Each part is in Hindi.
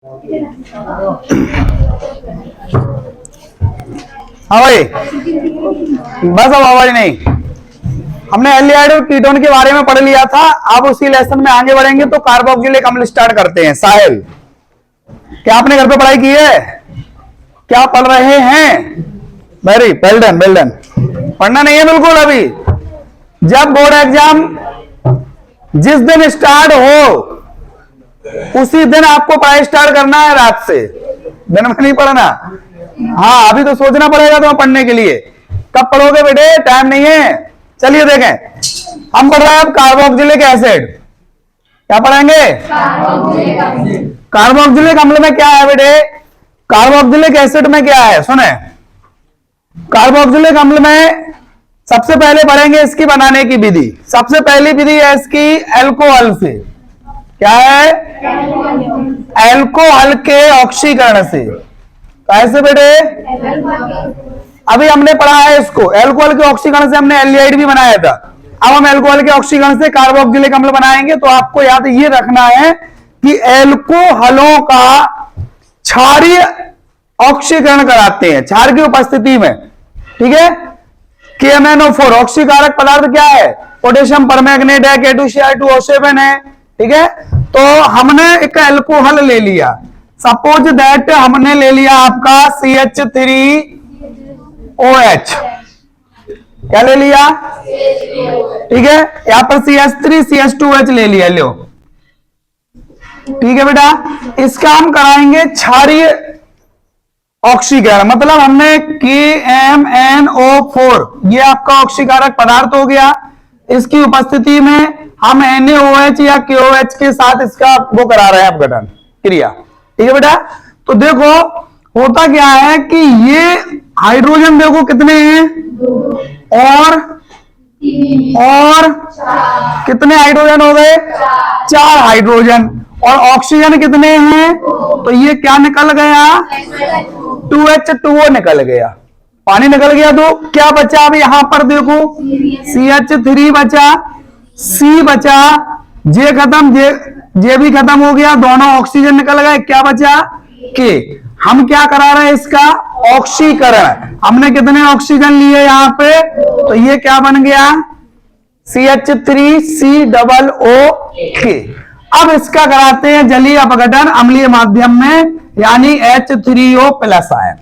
हाँ भाई, बस अब आवाज नहीं। हमने एल्डिहाइड और कीटोन के बारे में पढ़ लिया था। अब उसी लेसन में आगे बढ़ेंगे तो कार्बोक्सिलिक अम्ल स्टार्ट करते हैं। साहिल, क्या आपने घर पे पढ़ाई की है? क्या पढ़ रहे हैं? Very well done, well done. पढ़ना नहीं है बिल्कुल अभी। जब बोर्ड एग्जाम जिस दिन स्टार्ट हो उसी दिन आपको पढ़ाई स्टार्ट करना है, रात से, दिन में नहीं पढ़ना। हाँ, अभी तो सोचना पड़ेगा तुम्हें पढ़ने के लिए। कब पढ़ोगे बेटे? टाइम नहीं है। चलिए देखें, हम पढ़ रहे हैं अब कार्बोक्सिलिक एसिड। क्या पढ़ेंगे? कार्बोक्सिलिक अम्ल में क्या है बेटे? कार्बोक्सिलिक एसिड में क्या है सुने। कार्बोक्सिलिक अम्ल में सबसे पहले पढ़ेंगे इसकी बनाने की विधि। सबसे पहली विधि है इसकी एल्कोहल से। क्या है? एल्कोहल के ऑक्सीकरण से। कैसे बेटे? अभी हमने पढ़ा है इसको। एल्कोहल के ऑक्सीकरण से हमने एल्डिहाइड भी बनाया था। अब हम एल्कोहल के ऑक्सीकरण से कार्बोक्सिलिक अम्ल बनाएंगे। तो आपको याद ये रखना है कि एल्कोहलों का क्षारीय ऑक्सीकरण कराते हैं क्षार की उपस्थिति में। ठीक है। KMnO4 ऑक्सीकारक पदार्थ क्या है? पोटेशियम परमैंगनेट है, K2Cr2O7 है। ठीक है। तो हमने एक एल्कोहल ले लिया। सपोज दैट हमने ले लिया आपका CH3OH। क्या ले लिया? ठीक है। यहां पर CH3CH2OH ले लिया। लो, ठीक है बेटा। इसका हम कराएंगे क्षारीय ऑक्सीकरण। मतलब हमने KMnO4, ये आपका ऑक्सीकारक पदार्थ हो गया। इसकी उपस्थिति में हम NaOH या KOH के साथ इसका वो करा रहे हैं अपघटन क्रिया। ठीक है बेटा। तो देखो होता क्या है कि ये हाइड्रोजन देखो कितने हैं, और कितने हाइड्रोजन हो गए? 4 हाइड्रोजन। और ऑक्सीजन कितने हैं? तो ये क्या निकल गया? 2H2O निकल गया। पानी निकल गया। तो क्या बचा? अब यहां पर देखो CH3 बचा, C बचा, J खत्म, J भी खत्म हो गया। दोनों ऑक्सीजन निकल गए। क्या बचा? K। हम क्या करा रहे हैं? इसका ऑक्सीकरण। हमने कितने ऑक्सीजन लिए यहां पे? तो ये क्या बन गया? CH3COOK। अब इसका कराते हैं जलीय अपघटन अम्लीय माध्यम में, यानी H3O+ आयन।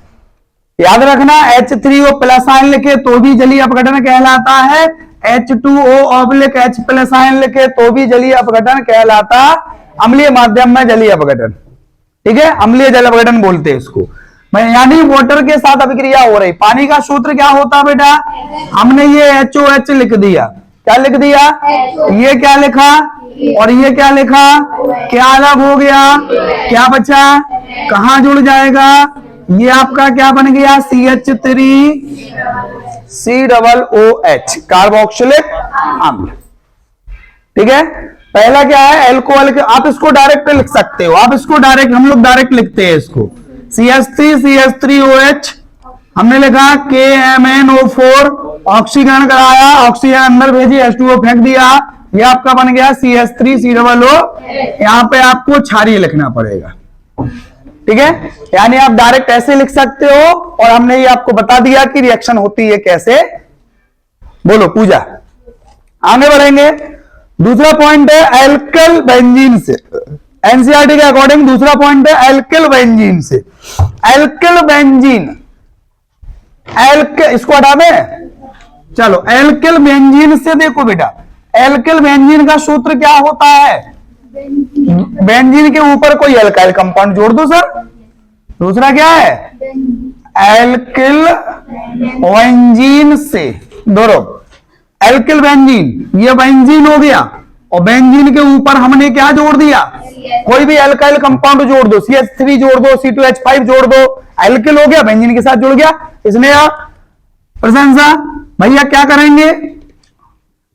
याद रखना, H3O+ आयन लिखे तो भी जलीय अपघटन कहलाता है। H2O/H+ आयन लिखे तो भी जलीय अपघटन कहलाता, अम्लीय माध्यम में जलीय अपघटन। ठीक है। अम्लीय जल अपघटन बोलते हैं इसको। यानी वाटर के साथ अभिक्रिया हो रही। पानी का सूत्र क्या होता बेटा? हमने ये HOH लिख दिया। क्या लिख दिया? ये क्या लिखा और ये क्या लिखा? क्या अलग हो गया? क्या बचा? कहां जुड़ जाएगा? ये आपका क्या बन गया? CH3COOH, कार्बोक्सिलिक अम्ल। ठीक है। पहला क्या है? एल्कोहल के। आप इसको डायरेक्ट लिख सकते हो। आप इसको डायरेक्ट, हम लोग डायरेक्ट लिखते हैं इसको। CH3CH3OH हमने लिखा, KMnO4 ऑक्सीकरण कराया, ऑक्सीजन अंदर भेजी, H2O फेंक दिया। ये आपका बन गया CH3COO। यहां पे आपको क्षारीय लिखना पड़ेगा। ठीक है। यानी आप डायरेक्ट ऐसे लिख सकते हो। और हमने ये आपको बता दिया कि रिएक्शन होती है कैसे। बोलो पूजा। आगे बढ़ेंगे। दूसरा पॉइंट है एल्किल बेंजीन से। एनसीईआरटी के अकॉर्डिंग दूसरा पॉइंट है एल्किल बेंजीन से। एल्किल बेंजीन, इसको हटा दें। चलो, एल्किल बेंजीन से देखो बेटा, एल्किल बेंजीन का सूत्र क्या होता है? बेंजीन के ऊपर कोई एल्काइल कंपाउंड जोड़ दो सर। दूसरा क्या है? एल्किल बेंजीन से। दोनों एल्किल बेंजीन, ये बेंजीन हो गया, और बेंजीन के ऊपर हमने क्या जोड़ दिया? कोई भी एल्काइल कंपाउंड जोड़ दो। CH3 जोड़ दो, C2H5 जोड़ दो। एल्किल हो गया, बेंजीन के साथ जुड़ गया। इसने प्रशंसा। भैया क्या करेंगे?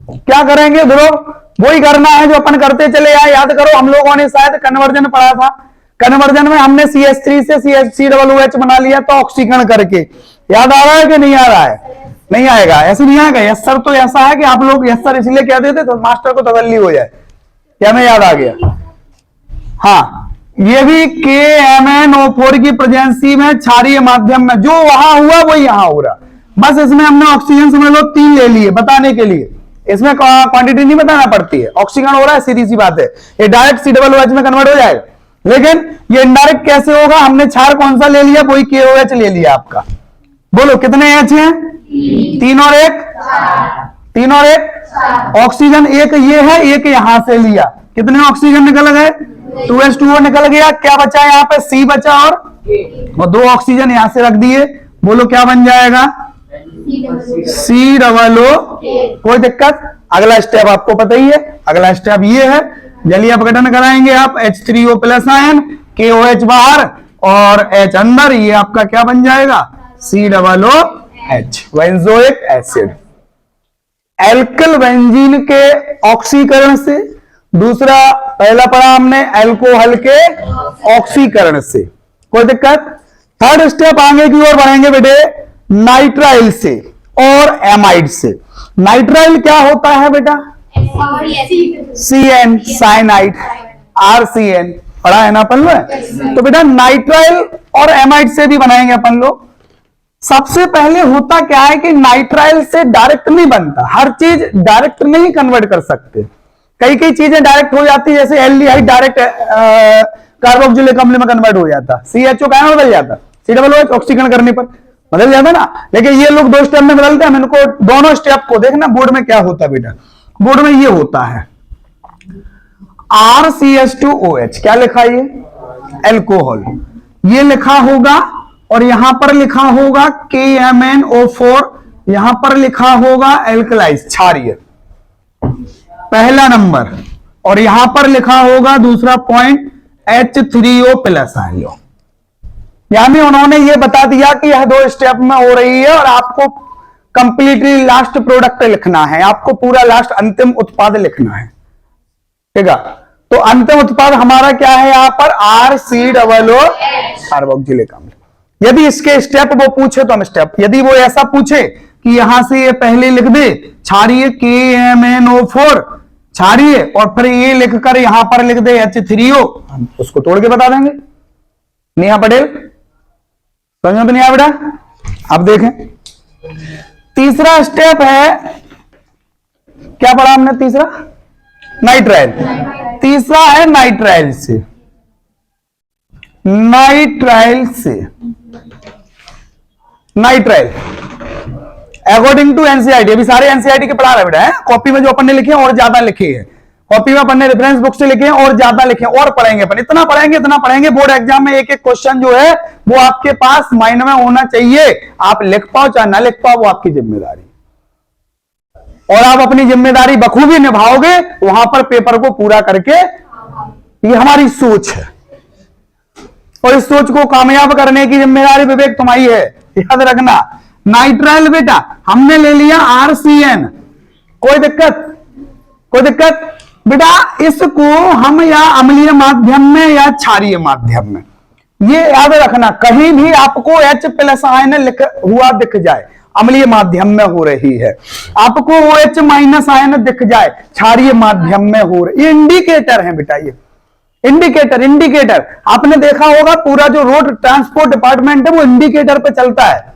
क्या करेंगे? ध्रुव, वही करना है जो अपन करते चले आए। याद करो, हम लोगों ने शायद कन्वर्जन पढ़ा था। कन्वर्जन में हमने CH3 से CH3OH बना लिया तो ऑक्सीकरण करके। याद आ रहा है कि नहीं आ रहा है? नहीं आएगा, ऐसे नहीं आएगा। यस सर तो ऐसा है कि आप लोग यस सर इसलिए कहते थे तो मास्टर को तसल्ली हो जाए कि हमें याद आ गया। हाँ, ये भी KMnO4 की प्रेजेंसी में क्षारीय माध्यम में, जो वहां हुआ वही यहां हो रहा। बस इसमें हमने ऑक्सीजन समझ लो 3 ले लिए बताने के लिए, इसमें क्वांटिटी नहीं बताना पड़ती है। ऑक्सीजन हो रहा है, सीधी सी बात है, ये डायरेक्ट COOH में कन्वर्ट हो जाएगा। लेकिन ये इनडायरेक्ट कैसे होगा, हमने क्षार कौन सा ले लिया, वही KOH ले लिया आपका। बोलो कितने H हैं? 3 और 1, 3 और 1। ऑक्सीजन एक ये है, एक यहां से लिया, कितने ऑक्सीजन निकल गए? 2H2O निकल गया। क्या बचा यहाँ पे? C बचा और 2 ऑक्सीजन यहां से रख दिए। बोलो क्या बन जाएगा? COO। कोई दिक्कत? अगला स्टेप आपको पता ही है, अगला स्टेप ये है, जलीय अपघटन कराएंगे आप, H3O प्लस आयन, KOH बाहर और H अंदर, ये आपका क्या बन जाएगा? COOH, benzoic acid. Alkyl benzene के ऑक्सीकरण से, दूसरा पहला पढ़ा हमने एल्कोहल के ऑक्सीकरण से। कोई दिक्कत? थर्ड स्टेप आगे की ओर बढ़ेंगे बेटे, नाइट्राइल से और एमाइड से। नाइट्राइल क्या होता है बेटा? CN, साइनाइड, RCN पढ़ा है ना अपन लोग। तो बेटा नाइट्राइल और एमाइड से भी बनाएंगे अपन लोग। सबसे पहले होता क्या है कि नाइट्राइल से डायरेक्ट नहीं बनता, हर चीज डायरेक्ट नहीं कन्वर्ट कर सकते, कई कई चीजें डायरेक्ट हो जाती है, जैसे एल्डिहाइड डायरेक्ट कार्बोक्सिलिक अम्ल में कन्वर्ट हो जाता, CHO कहां बदल जाता? COOH ऑक्सीकरण करने पर बदल जाता ना। लेकिन ये लोग 2 स्टेप में बदलते हैं, इनको दोनों स्टेप को देखना बोर्ड में क्या होता है बेटा। बोर्ड में ये होता है RCH2OH, क्या लिखा है ये? एल्कोहल, ये लिखा होगा और यहां पर लिखा होगा KMnO4, यहां पर लिखा होगा एल्कलाइज, क्षारीय, पहला नंबर, और यहां पर लिखा होगा दूसरा पॉइंट H3O प्लस आयन। यानी उन्होंने ये बता दिया कि यह 2 स्टेप में हो रही है और आपको कंप्लीटली लास्ट प्रोडक्ट लिखना है, आपको पूरा लास्ट अंतिम उत्पाद लिखना है, ठीक है। तो अंतिम उत्पाद हमारा क्या है यहाँ पर? RCOO कार्बोक्सिलिक अम्ल। यदि इसके स्टेप वो पूछे तो हम स्टेप, यदि वो ऐसा पूछे कि यहां से ये पहले लिख दे क्षारीय KMnO4 क्षारीय और फिर ये लिखकर यहां पर लिख दे H3O, हम उसको तोड़ के बता देंगे। नेहा पटेल समझ में तो नहीं आया बेटा? अब देखें तीसरा स्टेप है, क्या पढ़ा हमने तीसरा? नाइट्राइल। तीसरा है नाइट्राइल से, नाइट्राइल से, नाइट्राइल अकॉर्डिंग टू एनसीईआरटी, अभी सारे एनसीईआरटी के पढ़ा रहे बेटा, कॉपी में जो अपन ने लिखे और ज्यादा लिखे हैं, कॉपी में अपन ने रेफरेंस बुक से लिखे और ज्यादा लिखे और पढ़ेंगे अपन, इतना पढ़ेंगे बोर्ड एग्जाम में एक एक क्वेश्चन जो है वो आपके पास माइंड में होना चाहिए। आप लिख पाओ चाहे ना लिख पाओ वो आपकी जिम्मेदारी, और आप अपनी जिम्मेदारी बखूबी निभाओगे वहां पर पेपर को पूरा करके। ये हमारी सोच है और इस सोच को कामयाब करने की जिम्मेदारी विवेक तुम्हारी है, याद रखना। नाइट्राइल बेटा हमने ले लिया RCN, कोई दिक्कत? कोई दिक्कत बेटा? इसको हम या अम्लीय माध्यम में या क्षारीय माध्यम में, ये याद रखना, कहीं भी आपको H प्लस आयन लिख हुआ दिख जाए अम्लीय माध्यम में हो रही है, आपको OH माइनस आयन दिख जाए क्षारीय माध्यम में हो रही, ये इंडिकेटर है बेटा, ये इंडिकेटर आपने देखा होगा, पूरा जो रोड ट्रांसपोर्ट डिपार्टमेंट है वो इंडिकेटर पे चलता है,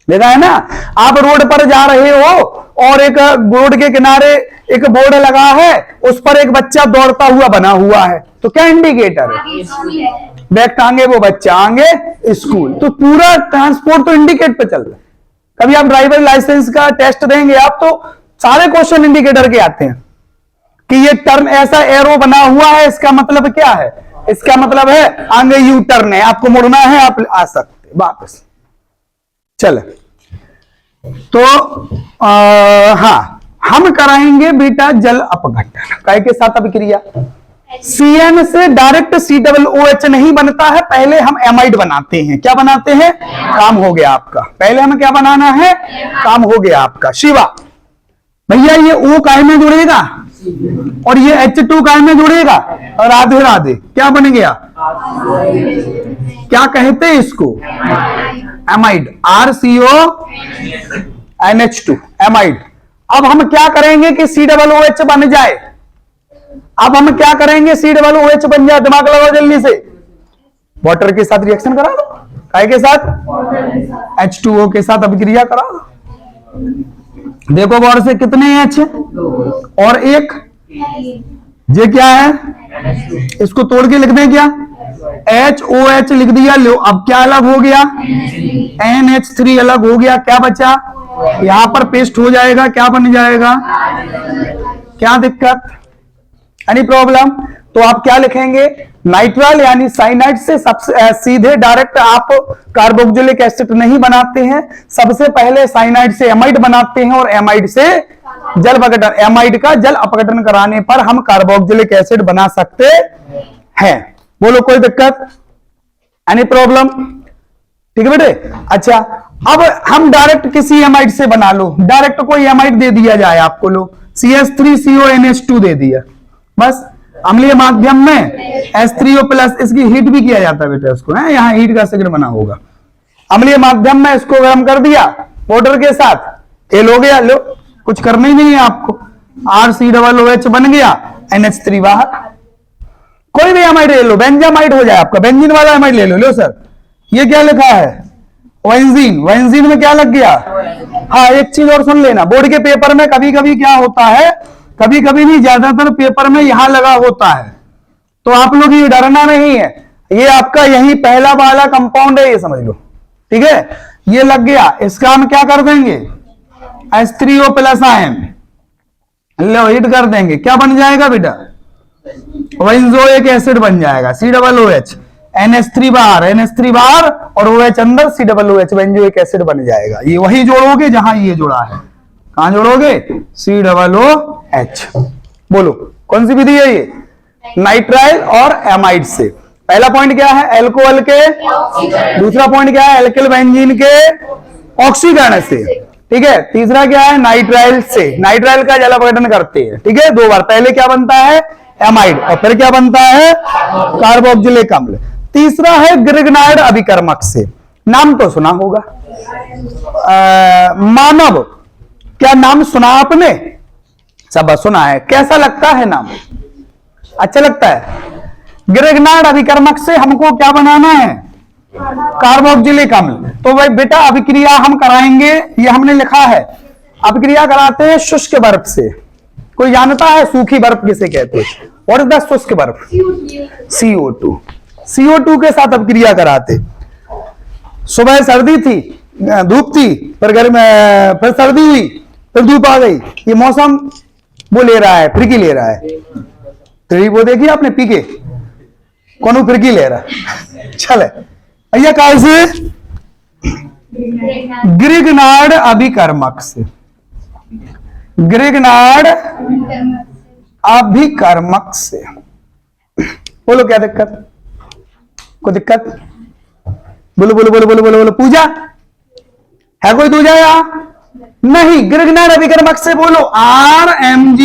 देखा है ना। आप रोड पर जा रहे हो और एक रोड के किनारे एक बोर्ड लगा है, उस पर एक बच्चा दौड़ता हुआ बना हुआ है, तो क्या इंडिकेटर है? बैग टांगे वो बच्चा आगे स्कूल, तो पूरा ट्रांसपोर्ट तो इंडिकेट पे चल रहा है। कभी आप ड्राइवर लाइसेंस का टेस्ट देंगे आप, तो सारे क्वेश्चन इंडिकेटर के आते हैं कि ये टर्न ऐसा एरो बना हुआ है, इसका मतलब क्या है? इसका मतलब है आगे यू टर्न है, आपको मुड़ना है, आप आ सकते वापस। चले तो हाँ, हम कराएंगे बेटा जल अपघटन, काय के साथ अभिक्रिया। CN से डायरेक्ट COOH नहीं बनता है, पहले हम एमाइड बनाते हैं। क्या बनाते हैं? काम हो गया आपका, पहले हमें क्या बनाना है? काम हो गया आपका। शिवा भैया ये O काय में जुड़ेगा और ये H2 काय में जुड़ेगा, और राधे राधे क्या बन गया? क्या कहते हैं इसको? Amide, RCONH2 amide. अब हम क्या करेंगे कि COOH बन जाए, अब हम क्या करेंगे, सी डबल ओ एच बन जाए, दिमाग लगाओ जल्दी से, वाटर के साथ रिएक्शन करा दो, काय के साथ, H2O के साथ अभिक्रिया करा दो। देखो गौर से, कितने H और एक, ये क्या है, इसको तोड़ के लिख दें क्या, HOH लिख दिया, लो अब क्या अलग हो गया, NH3 अलग हो गया, क्या बचा, यहां पर पेस्ट हो जाएगा, क्या बन जाएगा, क्या दिक्कत, एनी प्रॉब्लम। तो आप क्या लिखेंगे, नाइट्राइल यानी साइनाइड से सबसे सीधे डायरेक्ट आप कार्बोक्सिलिक एसिड नहीं बनाते हैं, सबसे पहले साइनाइड से एमाइड बनाते हैं और एमाइड से जल अपघटन, एमाइड का जल अपघटन कराने पर हम कार्बोक्सिलिक एसिड बना सकते हैं। बोलो कोई दिक्कत, एनी प्रॉब्लम, ठीक है बेटे। अच्छा, अब हम डायरेक्ट किसी एमाइड से बना लो, डायरेक्ट कोई एमाइड दे दिया जाए आपको, लो CH3CONH2 दे दिया, बस अम्लीय माध्यम में H3O प्लस, इसकी हीट भी किया जाता है बेटा, इसको है यहाँ हीट का सिग्नल बना होगा, अम्लीय माध्यम में इसको गर्म कर दिया वाटर के साथ, तेल हो गया, लो कुछ करना ही नहीं है आपको, RCOOH बन गया, NH3 बाहर। कोई भी एमाइड ले लो, बेंजामाइड हो जाए आपका, बेंजीन वाला एमाइड ले लो, लो सर ये क्या लिखा है, वेंजीन, वेंजीन में क्या लग गया, हाँ एक चीज और सुन लेना, बोर्ड के पेपर में कभी कभी क्या होता है, कभी कभी नहीं, ज्यादातर पेपर में यहां लगा होता है, तो आप लोग ये डरना नहीं है, ये आपका यही पहला वाला कंपाउंड है, ये समझ लो, ठीक है, ये लग गया, इसका हम क्या कर देंगे, H3O plus ion low heat कर देंगे, क्या बन जाएगा बेटा, बेंजोइक एसिड बन जाएगा, COOH, NH3 बाहर, NH3 बाहर और OH अंदर, COOH बेंजोइक एसिड बन जाएगा। ये वही जोड़ोगे जहां ये जुड़ा है, कहां जोड़ोगे, COOH। बोलो कौन सी विधि है ये, नाइट्राइल और एमाइड से। पहला पॉइंट क्या है, एल्कोहल के, दूसरा पॉइंट क्या है, एल्किल बेंजीन के ऑक्सीकरण से, ठीक है, तीसरा क्या है, नाइट्राइल से, नाइट्राइल का जल अपघटन करते हैं, ठीक है, दो बार, पहले क्या बनता है एमाइड और फिर क्या बनता है कार्बोक्सिलिक अम्ल। तीसरा है ग्रिग्नाइड अभिकर्मक से, नाम तो सुना होगा, मानव, क्या नाम सुना आपने, सब सुना है, कैसा लगता है नाम, अच्छा लगता है। ग्रिग्नाइड अभिकर्मक से हमको क्या बनाना है, कार्बोक्सिलिक अम्ल। तो भाई बेटा अभिक्रिया हम कराएंगे, ये हमने लिखा है, अभिक्रिया कराते हैं शुष्क बर्फ से, कोई जानता है सूखी बर्फ किसे कहते हैं, व्हाट इज द शुष्क बर्फ, CO2, CO2 के साथ अभिक्रिया कराते। सुबह सर्दी थी, धूप थी, फिर गर्म, फिर सर्दी हुई, फिर धूप आ गई, ये मौसम वो ले रहा है, फिरकी ले रहा है, तो वो देखिए आपने पी के कौन फिरकी ले रहा है, चले भैया कहा से, ग्रिग्नाइड अभिकर्मक से, ग्रिग्नाइड अभिकर्मक से। बोलो क्या दिक्कत, कोई दिक्कत, बोलो बोलो बोलो बोलो बोलो बोलो, पूजा है कोई, दूजा या नहीं, ग्रिग्नाइड अभिकर्मक से बोलो, RMG।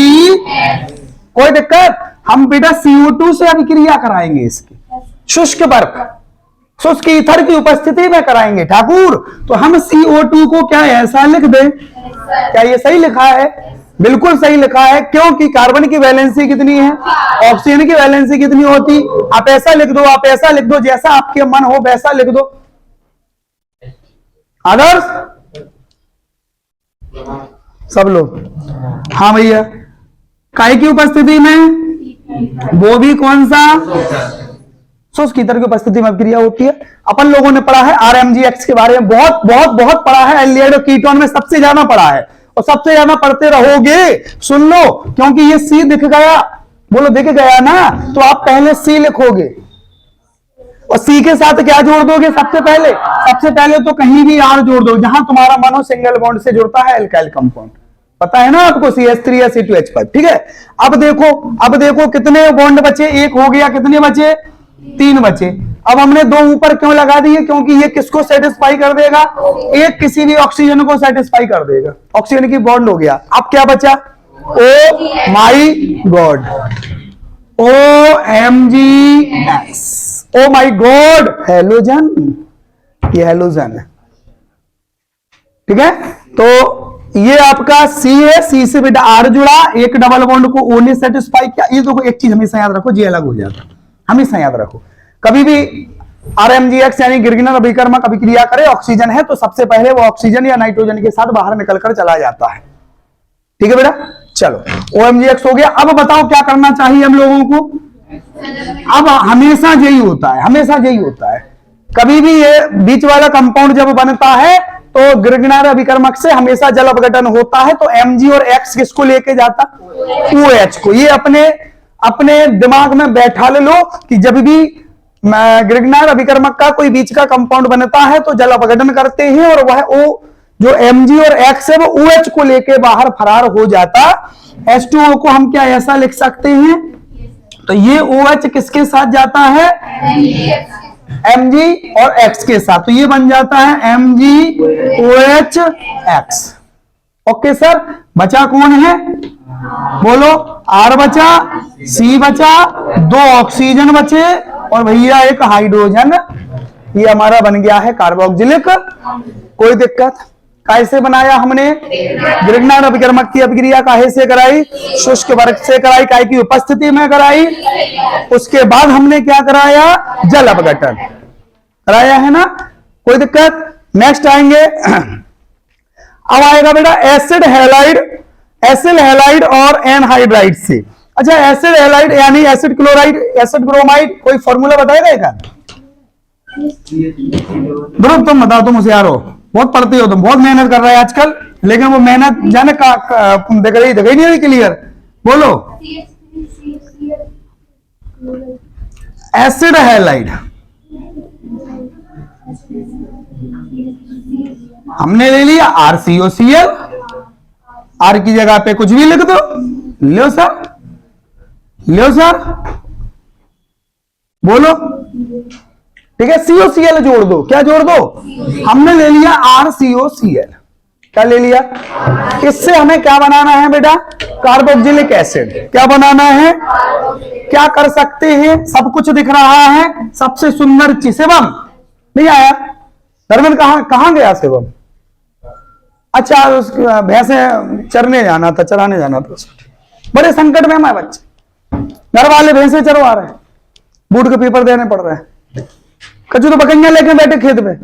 कोई दिक्कत, हम बेटा CO2 से अभिक्रिया कराएंगे इसकी, शुष्क बर्फ, शुष्क ईथर की उपस्थिति में कराएंगे ठाकुर, तो हम CO2 को क्या ऐसा लिख दें, क्या ये सही लिखा है, बिल्कुल सही लिखा है, क्योंकि कार्बन की वैलेंसी कितनी है, ऑक्सीजन की वैलेंसी कितनी होती, आप ऐसा लिख दो, आप ऐसा लिख दो, जैसा आपके मन हो वैसा लिख दो, आदर्श सब लोग, हाँ भैया, काय की उपस्थिति में, वो भी कौन सा, शुष्क ईथर की उपस्थिति में अभिक्रिया होती है। अपन लोगों ने पढ़ा है RMGX के बारे में, बहुत बहुत बहुत पढ़ा है, एल्डिहाइड और कीटोन में सबसे ज्यादा पढ़ा है और सबसे ज्यादा पढ़ते रहोगे, सुन लो, क्योंकि ये C दिख गया, बोलो दिख गया ना, तो आप पहले C लिखोगे और C के साथ क्या जोड़ दोगे, सबसे पहले तो कहीं भी R जोड़ दो, जहां तुम्हारा मानो सिंगल बॉन्ड से जुड़ता है एल्काइल कंपाउंड, पता है ना आपको, CH3 या C2H5, ठीक है। अब देखो कितने बॉन्ड बचे, एक हो गया, कितने बचे, 3 बचे। अब हमने 2 ऊपर क्यों लगा दिए, क्योंकि ये किसको सेटिस्फाई कर देगा, एक किसी भी ऑक्सीजन को सेटिस्फाई कर देगा, ऑक्सीजन की बॉन्ड हो गया। अब क्या बचा, ओ माई गॉड, OMGX, ओ माई गॉड, हेलोजन, ये हेलोजन है, ठीक है। तो ये आपका सी है, सी से बेटा आर जुड़ा, एक डबल बॉन्ड को ओ ने सेटिस्फाई किया। ये देखो एक चीज हमेशा याद रखो, ये अलग हो जाता, हमेशा याद रखो। कभी भी RMGX यानी गिरगिनर अभिकर्मक अभिक्रिया करे, ऑक्सीजन है तो सबसे पहले वो ऑक्सीजन या नाइट्रोजन के साथ बाहर निकलकर चला जाता है। ठीक है बेटा, चलो OMGX हो गया। अब बताओ क्या करना चाहिए हम लोगों को। अब हमेशा यही होता है, हमेशा यही होता है। कभी भी ये बीच वाला कंपाउंड जब बनता है तो गिरगिनर अभिकर्मक से हमेशा जल अपघटन होता है, तो Mg और X किसको लेके जाता, OH को। ये अपने अपने दिमाग में बैठा ले लो कि जब भी गिरगिनर अभिकर्मक का कोई बीच का कंपाउंड बनता है तो जल अपघटन करते हैं और वह O जो Mg और X है वो OH को लेके बाहर फरार हो जाता। H2O को हम क्या ऐसा लिख सकते हैं, तो ये OH किसके साथ जाता है, Mg और X के साथ, तो ये बन जाता है MgOH X। ओके सर, बचा कौन है बोलो, R बचा, C बचा, 2 ऑक्सीजन बचे और भैया एक हाइड्रोजन। ये हमारा बन गया है कार्बोक्सिलिक। कोई दिक्कत। कैसे बनाया हमने, गिरगिनर अभिकर्मक की अभिक्रिया काहे से कराई, शुष्क वर्ग से कराई, काय की उपस्थिति में कराई। उसके बाद हमने क्या कराया, जल अपघटन कराया है ना, कोई दिक्कत। नेक्स्ट आएंगे, अब आएगा बेटा एसिड हैलाइड, एसिड हैलाइड और एनहाइड्राइड से। अच्छा, एसिड हैलाइड यानी एसिड क्लोराइड, एसिड ब्रोमाइड, कोई फॉर्मूला बताएगा क्या ध्रुव, तुम बताओ, तुम होशियार हो, बहुत पढ़ते हो तुम, बहुत मेहनत कर रहे हैं आजकल, लेकिन वो मेहनत जाने का दिख रही नहीं क्लियर, बोलो। एसिड हैलाइड हमने ले लिया RCOCl, R की जगह पे कुछ भी लिख दो, लो सर, लो सर, बोलो। ठीक है, COCl जोड़ दो, क्या जोड़ दो, हमने ले लिया RCOCl, क्या ले लिया। इससे हमें क्या बनाना है बेटा, कार्बोक्सिलिक एसिड। क्या बनाना है, क्या कर सकते हैं, सब कुछ दिख रहा है, सबसे सुंदर चीज। शिवम नहीं आया, धर्मेंद्र कहां गया शिवम, अच्छा भैंसे चरने जाना था, चराने जाना था, बड़े संकट में हमारे बच्चे, घर वाले भैंसे चरवा रहे हैं, बूट के पेपर देने पड़ रहे हैं, कचू तो बकैया लेके बैठे खेत में।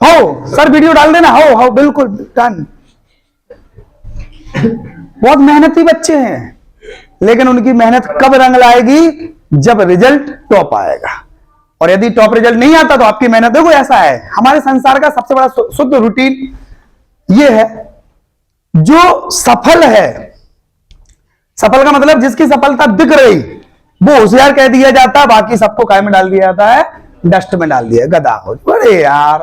हो सर वीडियो डाल देना, हो बिल्कुल डन। बहुत मेहनती बच्चे हैं, लेकिन उनकी मेहनत कब रंग लाएगी, जब रिजल्ट टॉप आएगा। और यदि टॉप रिजल्ट नहीं आता तो आपकी मेहनत, देखो ऐसा है हमारे संसार का सबसे बड़ा शुद्ध रूटीन ये है, जो सफल है, सफल का मतलब जिसकी सफलता दिख रही, वो होशियार कह दिया जाता है, बाकी सबको काय में डाल दिया जाता है, डस्ट में डाल दिया, गधा हो। अरे यार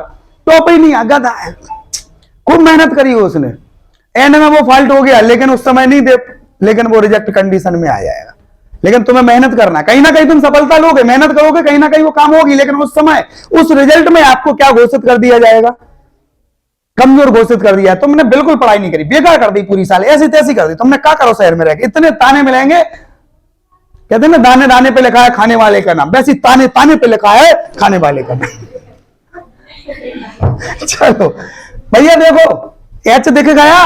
टॉप ही नहीं आ, गधा है, खूब मेहनत करी हो उसने, एंड में वो फॉल्ट हो गया, लेकिन उस समय नहीं दे, लेकिन वो रिजेक्ट कंडीशन में आ जाएगा। लेकिन तुम्हें मेहनत करना, कहीं ना कहीं तुम सफलता लोगे, मेहनत करोगे, कहीं ना कहीं वो काम होगी, लेकिन उस समय उस रिजल्ट में आपको क्या घोषित कर दिया जाएगा, कमजोर घोषित कर दिया। तुमने बिल्कुल पढ़ाई नहीं करी, बेकार कर दी पूरी साल, ऐसी तैसी कर दी, तुमने क्या करो शहर में रहकर, इतने ताने मिलेंगे, कहते हैं ना दाने दाने पे लिखा है खाने वाले का नाम, वैसे ताने ताने पे लिखा है खाने वाले का नाम। चलो भैया देखो, H दिख गया,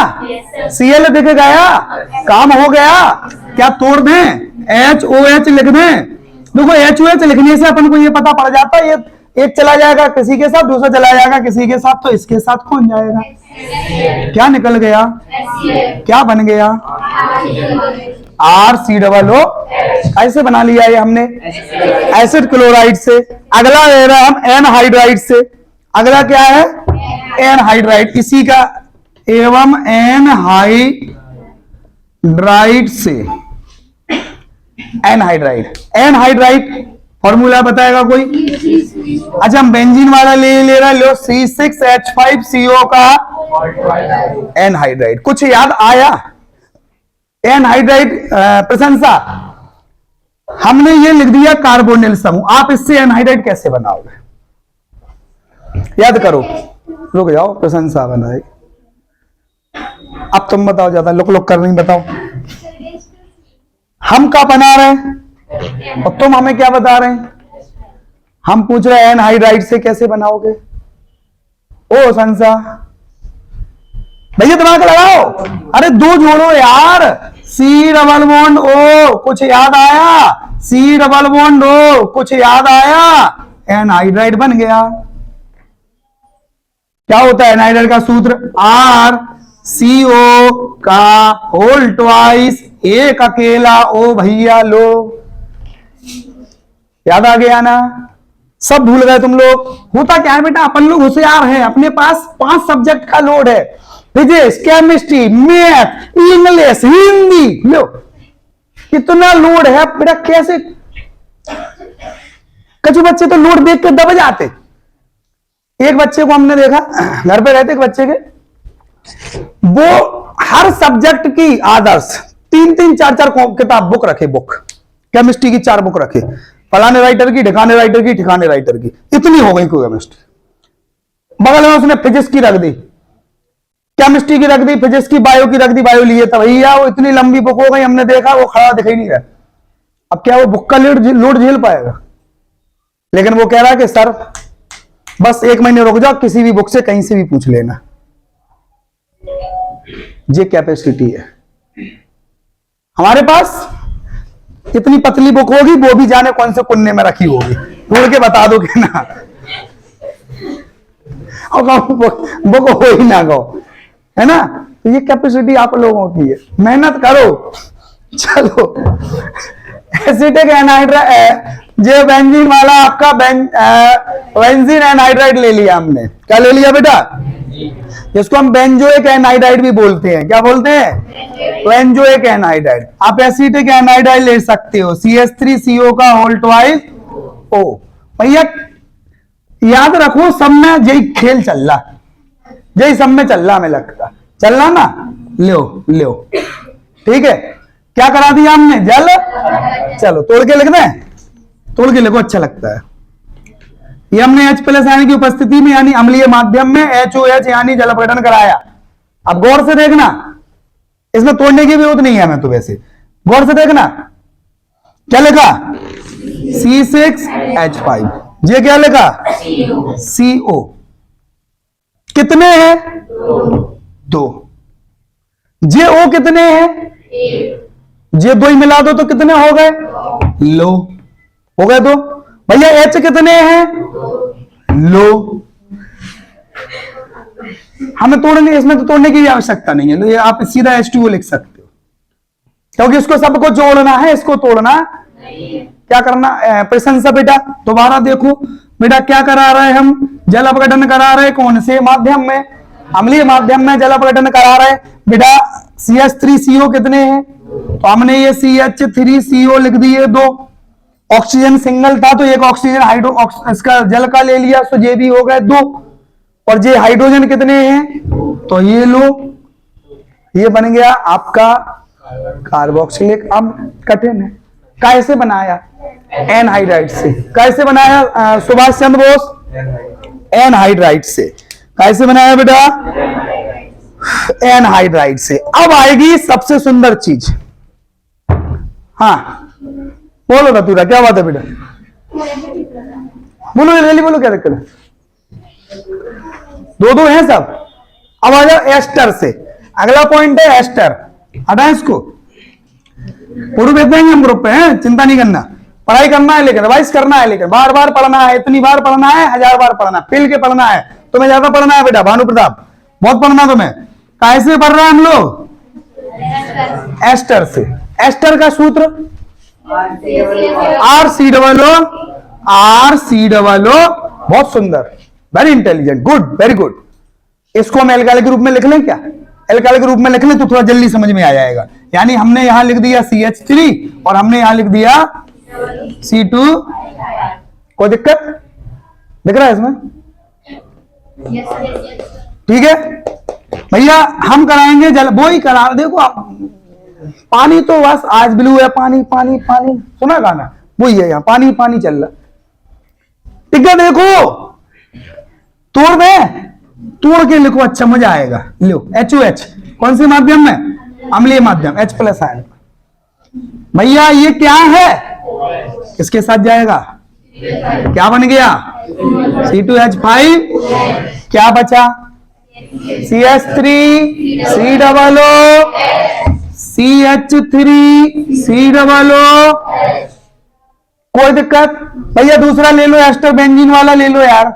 Cl दिख गया, काम हो गया, क्या तोड़ दें, HOH लिख दें। देखो HOH लिखने से अपन को ये पता पड़ जाता है, ये एक चला जाएगा किसी के साथ, दूसरा चला जाएगा किसी के साथ, तो इसके साथ कौन जाएगा, क्या निकल गया, क्या बन गया, RCOO। ऐसे बना लिया ये हमने एसिड क्लोराइड से। अगला ले रहा हम एनहाइड्राइड से, अगला क्या है एनहाइड्राइड, इसी का एवं एनहाइड्राइड से, एनहाइड्राइड, एनहाइड्राइड फॉर्मूला बताएगा कोई। अच्छा हम बेंजीन वाला ले रहा, लो C6H5CO का एनहाइड्राइड। कुछ याद आया, एनहाइड्राइड प्रशंसा, हमने ये लिख दिया कार्बोनिल समूह। आप इससे एनहाइड्राइड कैसे बनाओगे, याद करो, रुक जाओ, प्रशंसा बनाए। अब तुम बताओ, ज्यादा लुक लुक कर नहीं, बताओ हम क्या बना रहे हैं और तुम हमें क्या बता रहे हैं। हम पूछ रहे हैं एनहाइड्राइड से कैसे बनाओगे। ओ संसा भैया दिमाग लगाओ, अरे दो जोड़ो यार, सी डबल बॉन्ड ओ, कुछ याद आया, सी डबल बॉन्ड ओ, कुछ याद आया, एनहाइड्राइड बन गया। क्या होता है एनहाइड्राइड का सूत्र, आर सी ओ का होल ट्वाइस, एक अकेला ओ भैया लो। याद आ गया ना, सब भूल गए तुम लोग। होता क्या है बेटा, अपन लोग होशियार हैं, अपने पास 5 सब्जेक्ट का लोड है, physics, chemistry, math, English, Hindi, लो इतना लोड है बेटा। कैसे कुछ बच्चे तो लोड देख के दब जाते। एक बच्चे को हमने देखा, घर पे रहते एक बच्चे के, वो हर सब्जेक्ट की आदर्श 3-3, 4-4 किताब बुक रखे, बुक केमिस्ट्री की 4 बुक रखे, फलाने राइटर की, ठिकाने राइटर की, ठिकाने राइटर की, इतनी हो गई कोई केमिस्ट्री। बगल में उसने फिजिक्स की रख दी, केमिस्ट्री की रख दी, फिजिक्स की, बायो की रख दी, बायो लिए था भैया, वो इतनी लंबी बुक हो गई, हमने देखा वो खड़ा दिखाई नहीं रहा। अब क्या वो बुक का लोड झेल पाएगा? लेकिन वो कह रहा है कि सर बस 1 महीने रुक जाओ, किसी भी बुक से कहीं से भी पूछ लेना। ये कैपेसिटी है हमारे पास। इतनी पतली बुक होगी, वो भी जाने कौन से कोने में रखी होगी, तोड़ के बता दो कि ना, और बुक हो ही ना गो, है ना। तो ये कैपेसिटी आप लोगों की है, मेहनत करो। चलो एसिटिक एनहाइड्राइड, जो बेंजीन वाला आपका बेंजीन एनहाइड्राइड ले लिया हमने। क्या ले लिया बेटा? जिसको हम बेंजोइक एनहाइड्राइड भी बोलते हैं। क्या बोलते हैं? Benzoic anhydride. आप एसिटिक एनहाइड्राइड ले सकते हो, CH3CO का होल ट्वाइस O। भैया याद रखो, सब में यही खेल चल रहा, यही सब में चल रहा, हमें लगता चल रहा ना। लो लो ठीक है, क्या करा दिया हमने? जल। चलो तोड़ के लिख दें, तोड़ के लिखो, अच्छा लगता है। ये हमने H+ आयन की उपस्थिति में यानी अम्लीय माध्यम में HOH यानी जल अपघटन कराया। अब गौर से देखना, इसमें तोड़ने की जरूरत नहीं है हमें, तो वैसे गौर से देखना। क्या लिखा? C6H5। ये क्या लिखा? CO। कितने हैं? 2। जे O कितने हैं? जे 2 ही मिला दो तो कितने हो गए? लो हो गए 2। भैया H कितने हैं? लो। हमें तोड़ने, इसमें तो तोड़ने की आवश्यकता नहीं है, लो ये आप सीधा H2O लिख सकते हो, क्योंकि इसको सबको जोड़ना है, इसको तोड़ना क्या करना? प्रशंसा बेटा। दोबारा देखो बेटा, क्या करा रहे हम? जल अपघटन करा रहे, कौन से माध्यम में? अम्लीय माध्यम में जल अपघटन करा रहे बेटा। CH3CO कितने हैं? तो हमने ये CH3CO लिख दिए 2। ऑक्सीजन सिंगल था तो एक ऑक्सीजन हाइड्रो इसका जल का ले लिया, तो ये भी हो गए 2। और ये हाइड्रोजन कितने हैं? तो ये लो, ये बन गया आपका कार्बोक्सिलिक अम्ल। कठिन है। कैसे बनाया? एनहाइड्राइड से। कैसे बनाया सुभाष चंद्र बोस? एनहाइड्राइड से। कैसे बनाया बेटा? एनहाइड्राइड से। अब आएगी सबसे सुंदर चीज। हाँ बोलो ना तूरा, क्या बात है बेटा? बोलो जल्दी बोलो, क्या दिक्कत है? 2-2 हैं सब। अब आ जाओ एस्टर से। अगला पॉइंट है एस्टर। हटाएं इसको, पूर्व भेज देंगे हम ग्रुप पे, हैं चिंता नहीं करना। पढ़ाई करना है, लेकिन रिवाइज करना है, लेकिन बार बार पढ़ना है। इतनी बार पढ़ना है, 1000 बार पढ़ना, पिल के पढ़ना है। तुम्हें ज्यादा पढ़ना है बेटा, भानु प्रताप, बहुत पढ़ना तुम्हें। कैसे पढ़ रहे हैं हम लोग? एस्टर से। एस्टर का सूत्र RCOO। बहुत सुंदर, very intelligent, good, very good. इसको हम एल्काइल के रूप में लिख लें क्या? एल्काइल के रूप में लिख लें तो थोड़ा जल्दी समझ में आ जाएगा। यानी हमने यहां लिख दिया CH3 और हमने यहां लिख दिया C2। कोई दिक्कत दिख रहा है इसमें? ठीक है भैया, हम कराएंगे जल, वो ही करा। देखो आप, पानी तो बस आज ब्लू है, पानी पानी पानी, सुना गाना? वही है, यहाँ पानी पानी चल रहा। ठीक है, देखो तोड़ दे, तोड़ के लिखो, अच्छा मजा आएगा। लो HOH कौन से माध्यम में? अम्लीय माध्यम, H+ आयन। भैया ये क्या है? किसके साथ जाएगा? क्या बन गया? C2H5। क्या बचा? CH3 C double O, CH3 C double O। कोई दिक्कत भैया? दूसरा ले लो, एस्टर बेंजीन वाला ले लो यार,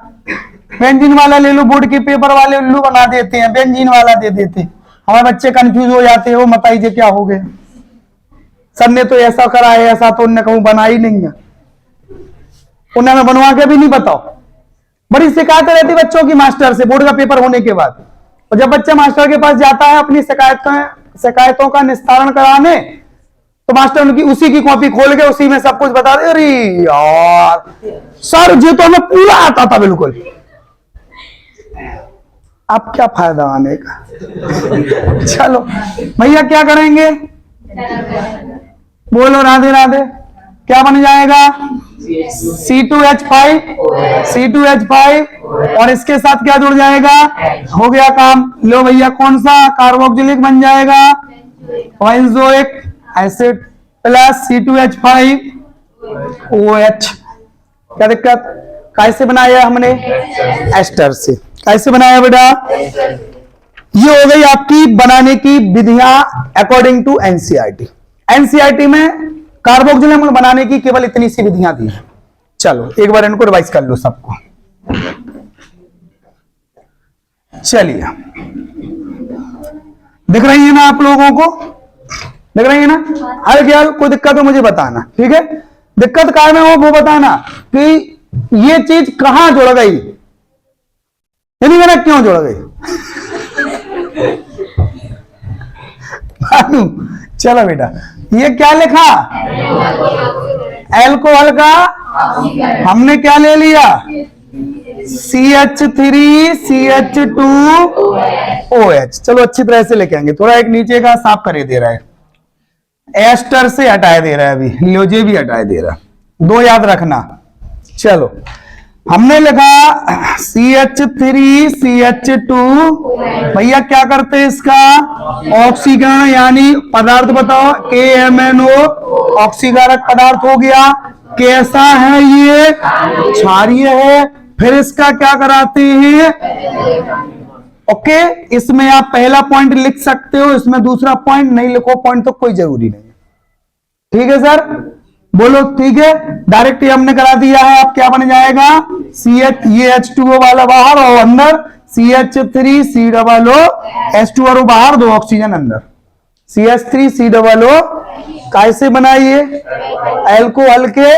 बेंजीन वाला ले लो। बोर्ड के पेपर वाले उल्लू बना देते हैं, बेंजीन वाला दे देते, हमारे बच्चे कंफ्यूज हो जाते हैं, वो बताइए क्या हो गया? सर ने तो ऐसा करा है, ऐसा तो उन्होंने कहूं बना ही नहीं है, उन्हें मैं बनवा के भी नहीं बताओ। बड़ी शिकायत रहती बच्चों की मास्टर से बोर्ड का पेपर होने के बाद, और जब बच्चा मास्टर के पास जाता है अपनी शिकायतों का निस्तारण कराने, तो मास्टर उनकी उसी की कॉपी खोल के उसी में सब कुछ बता दे। अरे यार सर जी तो हमें पूरा आता था बिल्कुल, अब क्या फायदा आने का? चलो भैया क्या करेंगे? बोलो राधे राधे। क्या बन जाएगा? C2H5, C2H5 और इसके साथ क्या जुड़ जाएगा? हो गया काम। लो भैया कौन सा कार्बोक्सिलिक बन जाएगा? Benzoic acid plus C2H5 OH। क्या दिक्कत? कैसे बनाया हमने? एस्टर से। कैसे बनाया बेटा? ये हो गई आपकी बनाने की विधियां अकॉर्डिंग टू एनसीईआरटी। एनसीईआरटी में कार्बोक्सिलिक बनाने की केवल इतनी सी विधियां दी हैं। चलो एक बार इनको रिवाइज कर लो सबको। चलिए दिख रही है ना आप लोगों को? दिख रही है ना? हर ख्याल कोई दिक्कत हो मुझे बताना, ठीक है? दिक्कत काय में हो वो बताना कि ये चीज कहां जुड़ गई, नहीं कहना क्यों जुड़ गई। चलो बेटा ये क्या लिखा? एल्कोहल का हमने क्या ले लिया? CH3 CH2OH। चलो अच्छी तरह से लेके आएंगे, थोड़ा एक नीचे का साफ करे दे रहा है, एस्टर से हटाए दे रहा है, अभी लियोजे भी हटाए दे रहा, दो याद रखना। चलो हमने लिखा CH3 CH2, भैया क्या करते हैं इसका? ऑक्सीकरण, यानी पदार्थ बताओ। KMNO ऑक्सीकारक पदार्थ हो गया। कैसा है ये? क्षारीय है। फिर इसका क्या कराते हैं? ओके, इसमें आप पहला पॉइंट लिख सकते हो, इसमें दूसरा पॉइंट नहीं लिखो, पॉइंट तो कोई जरूरी नहीं है, ठीक है सर? बोलो ठीक है। डायरेक्ट हमने करा दिया है, अब क्या बन जाएगा? CH, ये H2O वाला बाहर और अंदर CH3 COO बाहर, दो ऑक्सीजन अंदर। CH3 COO कैसे बनाइए? एल्कोहल के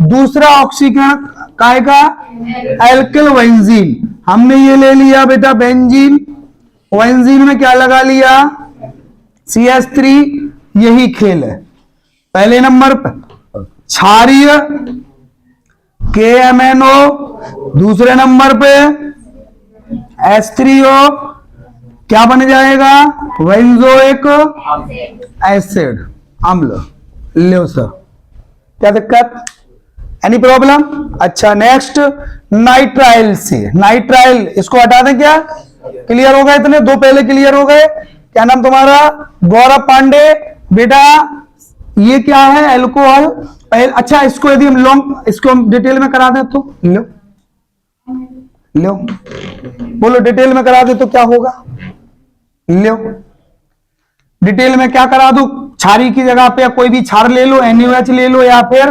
दूसरा ऑक्सीकरण काय का? Alkyl benzene. हमने ये ले लिया बेटा बेंजीन, बेंजीन में क्या लगा लिया? CH3। यही खेल है। पहले नंबर पर क्षारीय KMNO, दूसरे नंबर पे H3O, क्या बन जाएगा? बेंजोइक एसिड, अम्ल। लो सर, क्या दिक्कत? Any problem? अच्छा नेक्स्ट नाइट्राइल से। नाइट्राइल इसको हटा दें क्या? क्लियर हो गए? इतने दो पहले क्लियर हो गए। क्या नाम तुम्हारा? गौरव पांडे। बेटा ये क्या है? एल्कोहल। अच्छा इसको यदि हम लॉन्ग, इसको हम डिटेल में करा दें तो लो लो, बोलो डिटेल में करा दे तो क्या होगा? लो डिटेल में क्या करा दूं? क्षारी की जगह पे कोई भी क्षार ले लो, NaOH ले लो, या फिर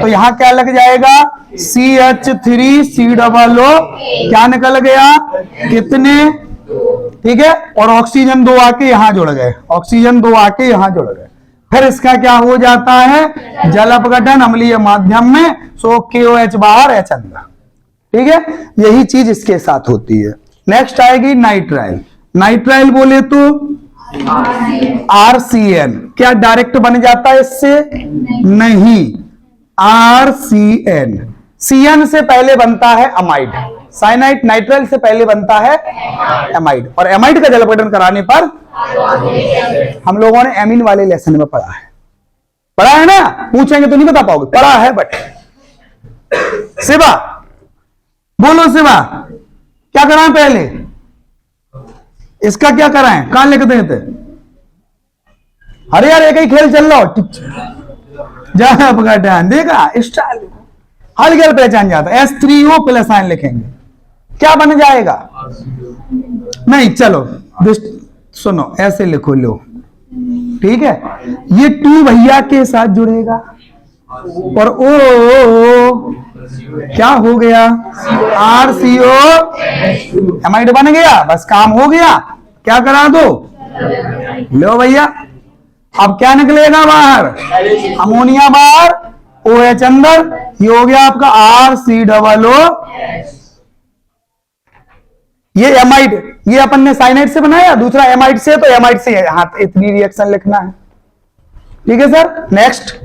तो यहां क्या लग जाएगा? CH3 COO। क्या निकल गया? कितने? ठीक है, और ऑक्सीजन दो आके यहां जुड़ गए, ऑक्सीजन दो आके यहां जुड़ गए। फिर इसका क्या हो जाता है? जल अपघटन अम्लीय माध्यम में, सो KOH बाहर H अंदर, ठीक है? यही चीज इसके साथ होती है। नेक्स्ट आएगी नाइट्राइल। नाइट्राइल बोले तो RCN। क्या डायरेक्ट बन जाता है इससे? नहीं, RCN। CN से पहले बनता है अमाइड, साइनाइड। नाइट्राइल से पहले बनता है एमाइड, और एमाइड का जल अपघटन कराने पर हम लोगों ने एमीन वाले लेसन में पढ़ा है। पढ़ा है ना? पूछेंगे तो नहीं बता पाओगे, पढ़ा है। बट शिवा बोलो, शिवा क्या कराएं? पहले इसका क्या कराएं? कहां लिख देते? अरे यार एक ही खेल चल रहा हो, जल अपघटन देखा स्टाइल हल गल पहचान जाता है। H3O प्लस आयन लिखेंगे, क्या बन जाएगा? नहीं, चलो सुनो, ऐसे लिखो लो, ठीक है। ये 2 भैया के साथ जुड़ेगा और ओ क्या हो गया? RCO एमाइड बन गया, बस काम हो गया। क्या करा दो? लो भैया, अब क्या निकलेगा बाहर? अमोनिया बाहर, OH अंदर, ये हो गया आपका RCOO। ये एमाइड, ये अपन ने साइनाइड से बनाया, दूसरा एमाइड से, तो एमाइड से यहां इतनी रिएक्शन लिखना है, ठीक है सर। नेक्स्ट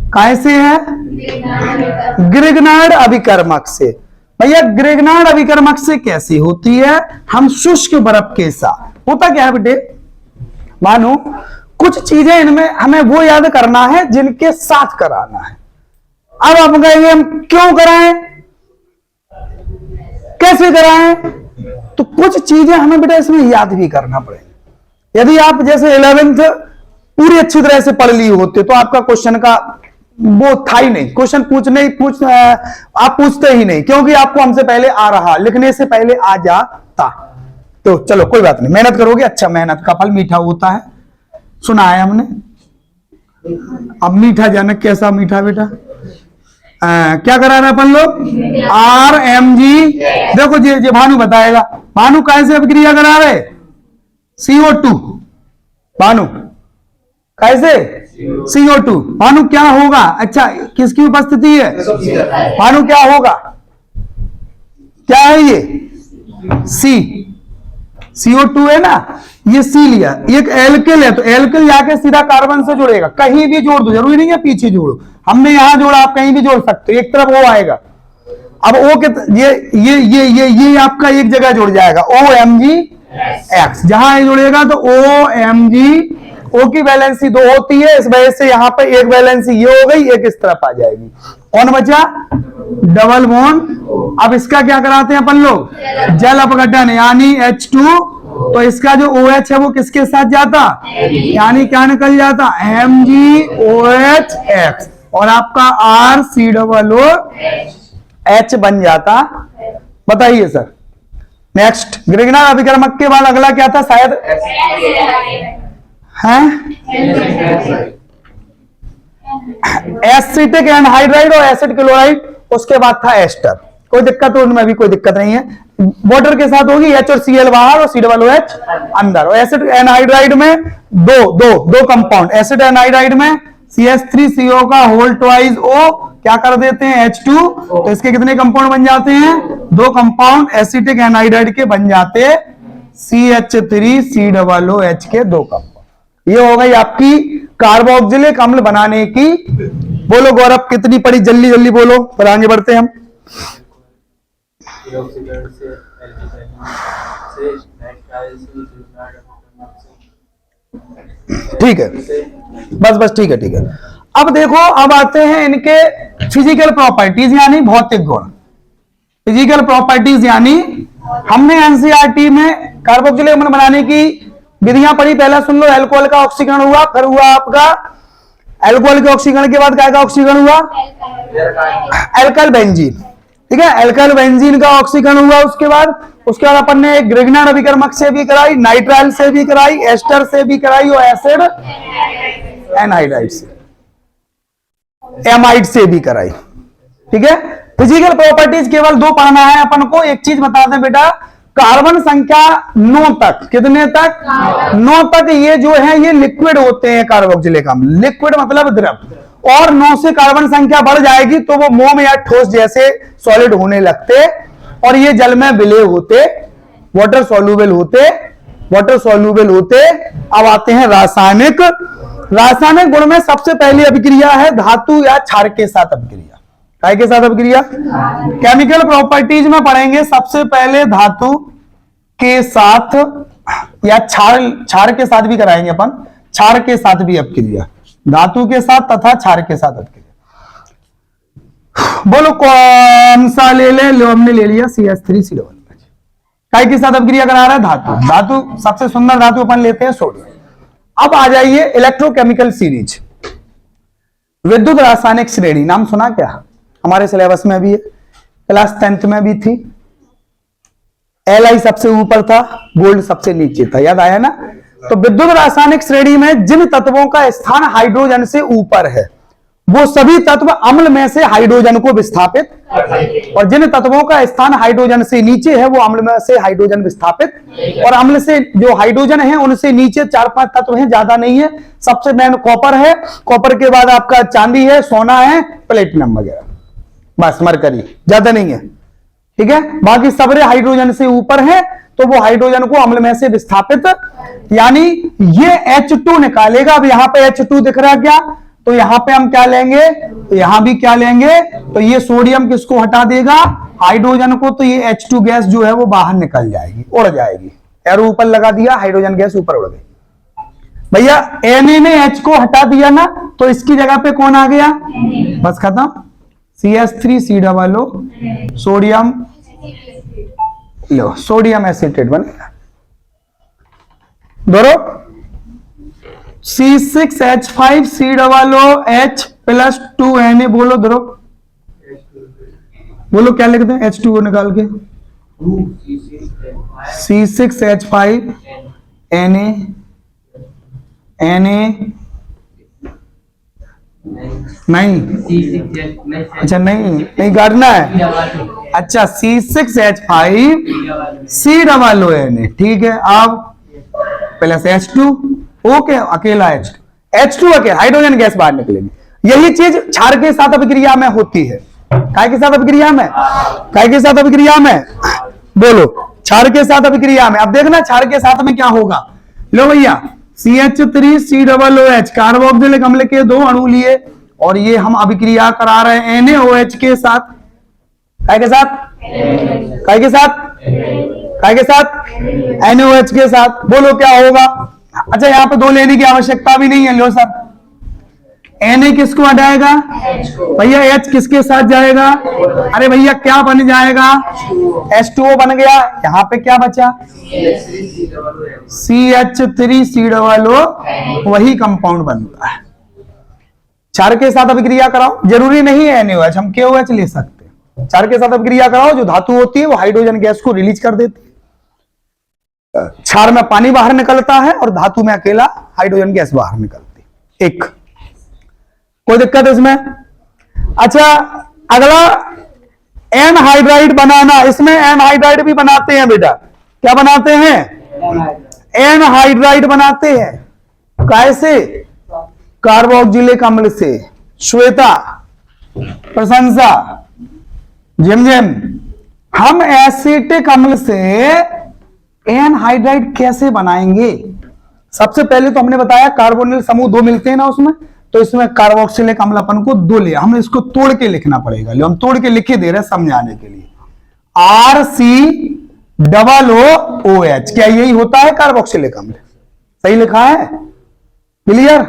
कैसे है? ग्रिग्नार्ड अभिकर्मक से। भैया ग्रिग्नार्ड अभिकर्मक से कैसी होती है? हम शुष्क बर्फ के साथ, होता क्या है बेटे, मानो कुछ चीजें इनमें हमें वो याद करना है जिनके साथ कराना है। अब आप कहेंगे हम क्यों कराएं, कैसे कराएं? तो कुछ चीजें हमें बेटा इसमें याद भी करना पड़ेगा। यदि आप जैसे 11th पूरी अच्छी तरह से पढ़ ली होते तो आपका क्वेश्चन का वो था ही नहीं, क्वेश्चन आप पूछते ही नहीं, क्योंकि आपको हमसे पहले आ रहा, लिखने से पहले आ जाता। तो चलो कोई बात नहीं, मेहनत करोगे, अच्छा मेहनत का फल मीठा होता है, सुना है हमने। अब मीठा जनक कैसा मीठा बेटा? क्या करा रहे अपन लोग? RMG। देखो जी भानु बताएगा, भानु कैसे अभिक्रिया करा रहे? CO2। भानु कैसे? CO2। भानु क्या होगा? अच्छा किसकी उपस्थिति है? भानु क्या होगा? क्या है ये? CO2 है ना, ये C लिया, एक एल्किल है, तो एल्किल जाके सीधा कार्बन से जुड़ेगा, कहीं भी जोड़ दो, जरूरी नहीं है पीछे जोड़ो, हमने यहां जोड़ा, आप कहीं भी जोड़ सकते हो, एक तरफ O आएगा। अब O के ये आपका एक जगह जुड़ जाएगा, OMgX, जहां ये जुड़ेगा तो OMg, O की वैलेंसी 2 होती है, इस वजह से यहां पे एक वैलेंसी ये हो गई, एक इस तरफ आ जाएगी, कौन बचा? Double bond. अब इसका क्या कराते हैं अपन लोग? जल अपघटन, यानी H2, तो इसका जो OH है वो किसके साथ जाता? यानी क्या निकल जाता? MgOH, और आपका RCOOH बन जाता। बताइए सर। नेक्स्ट, ग्रिग्नार्ड अभिकर्मक के बाद अगला क्या था शायद? एसिटिक एनहाइड्राइड और एसिड क्लोराइड, उसके बाद था एस्टर। कोई दिक्कत, उनमें भी कोई दिक्कत नहीं है, वाटर के साथ होगी, H और Cl बाहर और COOH अंदर। और एसिड एनहाइड्राइड में दो कंपाउंड, एसिड एनहाइड्राइड में CH3CO का होल ट्वाइस O क्या कर देते हैं? H2, तो इसके कितने कंपाउंड बन जाते हैं? 2 कंपाउंड एसिटिक एनहाइड्राइड के बन जाते CH3COOH के 2 कंपाउंड। ये हो गई आपकी कार्बोक्सिलिक अम्ल बनाने की। बोलो गौरव कितनी पड़ी, जल्दी जल्दी बोलो, फिर आगे बढ़ते हैं हम। ठीक है, बस ठीक है, ठीक है। अब देखो, अब आते हैं इनके फिजिकल प्रॉपर्टीज यानी भौतिक गुण। फिजिकल प्रॉपर्टीज यानी हमने एनसीईआरटी में कार्बोक्सिलिक अम्ल बनाने की विधियां पढ़ी। पहला सुन लो, अल्कोहल का ऑक्सीकरण हुआ, फिर हुआ आपका अल्कोहल के ऑक्सीकरण के बाद क्या का ऑक्सीकरण हुआ? अल्काइल बेंजीन, ठीक है, अल्काइल बेंजीन का ऑक्सीकरण हुआ। उसके बाद अपन ने ग्रिग्नार्ड अभिकर्मक से भी कराई, नाइट्राइल से भी कराई, एस्टर से भी कराई और एसिड एनहाइड्राइड से, एमाइड से भी कराई, ठीक है। फिजिकल प्रॉपर्टीज केवल 2 पढ़ना है अपन को। एक चीज बता दें बेटा, कार्बन संख्या 9 तक, कितने तक? 9 तक ये जो है ये लिक्विड होते हैं कार्बोक्सिलिक अम्ल, लिक्विड मतलब द्रव, और 9 से कार्बन संख्या बढ़ जाएगी तो वो मोम या ठोस जैसे सॉलिड होने लगते, और ये जल में विलेय होते, वाटर सॉल्युबल होते। अब आते हैं रासायनिक गुण में सबसे पहली अभिक्रिया है धातु या क्षार के साथ अभिक्रिया। काय के साथ अभिक्रिया? केमिकल प्रॉपर्टीज में पढ़ेंगे सबसे पहले धातु के साथ या क्षार के साथ भी कराएंगे अपन, क्षार के साथ भी अभिक्रिया, धातु के साथ तथा क्षार के साथ अभिक्रिया। बोलो कौन सा ले लो, हमने ले लिया CH3COOH। काय के साथ अभिक्रिया करा रहा है? धातु सबसे सुंदर धातु अपन लेते हैं सोडियम। अब आ जाइए इलेक्ट्रोकेमिकल सीरीज, विद्युत रासायनिक श्रेणी, नाम सुना क्या? हमारे सिलेबस में भी है, क्लास 10th में भी थी, Li सबसे ऊपर था, गोल्ड सबसे नीचे था, याद आया ना। तो विद्युत रासायनिक श्रेणी में जिन तत्वों का स्थान हाइड्रोजन से ऊपर है वो सभी तत्व अम्ल में से हाइड्रोजन को विस्थापित, और जिन तत्वों का स्थान हाइड्रोजन से नीचे है वो अम्ल में से हाइड्रोजन विस्थापित, और अम्ल से जो हाइड्रोजन है उनसे नीचे 4-5 तत्व हैं, ज्यादा नहीं है। सबसे मेन कॉपर है, कॉपर के बाद आपका चांदी है, सोना है, प्लेटिनम वगैरह, बस मरकरी, ज्यादा नहीं है, ठीक है। बाकी सबरे हाइड्रोजन से ऊपर है, तो वो हाइड्रोजन को अम्ल में से विस्थापित, यानी ये H2 निकालेगा। अब यहां पे H2 दिख रहा है क्या, तो यहां पे हम क्या लेंगे, तो यहां भी क्या लेंगे, तो ये सोडियम किसको हटा देगा, हाइड्रोजन को, तो ये H2 गैस जो है वो बाहर निकल जाएगी, उड़ जाएगी। एरो ऊपर लगा दिया, हाइड्रोजन गैस ऊपर उड़ गई। भैया Na ने H को हटा दिया ना, तो इसकी जगह पे कौन आ गया, बस खत्म, CH3COO, सोडियम, लो सोडियम एसिटेट बनेगा। दोनों C6H5COOH प्लस 2Na, बोलो दोनों, बोलो क्या लिखते हैं H2O निकाल के, C6H5Na, नहीं, अच्छा नहीं काटना है, अच्छा C6H5COONA, ठीक है। अब प्लस H2, ओके, अकेला H2 अकेला, हाइड्रोजन गैस बाहर निकलेगी। यही चीज क्षार के साथ अभिक्रिया में होती है। काय के साथ अभिक्रिया में, काय के साथ अभिक्रिया में, बोलो, क्षार के साथ अभिक्रिया में। अब देखना क्षार के साथ में क्या होगा। लो भैया CH3COOH कार्बोक्सिलिक अम्ल के 2 अणु लिए और ये हम अभिक्रिया करा रहे हैं NaOH के साथ, काय के साथ, काय के साथ, काय के साथ, NaOH के साथ। बोलो क्या होगा। अच्छा यहाँ पे 2 लेने की आवश्यकता भी नहीं है। लो सर, Na किसको हटाएगा भैया, H किसके साथ जाएगा, अरे भैया क्या बन जाएगा, H2O बन गया। यहाँ पे क्या बचा, CH3COO, वही कंपाउंड बनता है। क्षार के साथ अभिक्रिया कराओ, जरूरी नहीं है NaOH, हम KOH ले सकते हैं। क्षार के साथ अभिक्रिया कराओ, जो धातु होती है वो हाइड्रोजन गैस को रिलीज कर देती है। क्षार में पानी बाहर निकलता है और धातु में अकेला हाइड्रोजन गैस बाहर निकलती है। एक, कोई दिक्कत इसमें। अच्छा अगला एनहाइड्राइड बनाना, इसमें एनहाइड्राइड भी बनाते हैं बेटा। क्या बनाते हैं, एनहाइड्राइड बनाते हैं। कैसे, कार्बोक्सिलिक अम्ल से। श्वेता, प्रशंसा, झिमझिम, हम एसिटिक अम्ल से एनहाइड्राइड कैसे बनाएंगे। सबसे पहले तो हमने बताया कार्बोनिल समूह 2 मिलते हैं ना उसमें, तो इसमें कार्बोक्सिलिक अम्ल अपन को 2 लिया, हमें इसको तोड़ के लिखना पड़ेगा। हम तोड़ के लिखे दे रहे हैं समझाने के लिए। RCOOH, क्या यही होता है कार्बोक्सिलिक अम्ल, सही लिखा है, क्लियर।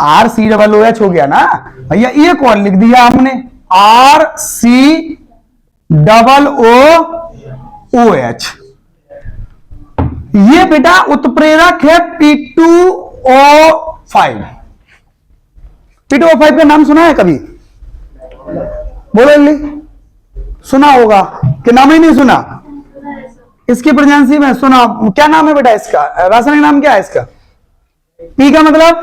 RCOOH हो गया ना भैया। एक और लिख दिया हमने RCOOH, ये बेटा उत्प्रेरक है P2O5। P2O5 का नाम सुना है कभी, बोलो ली, सुना होगा कि नाम ही नहीं सुना। इसकी प्रेजेंसी में सुना, क्या नाम है बेटा इसका, रासायनिक नाम क्या है इसका। P का मतलब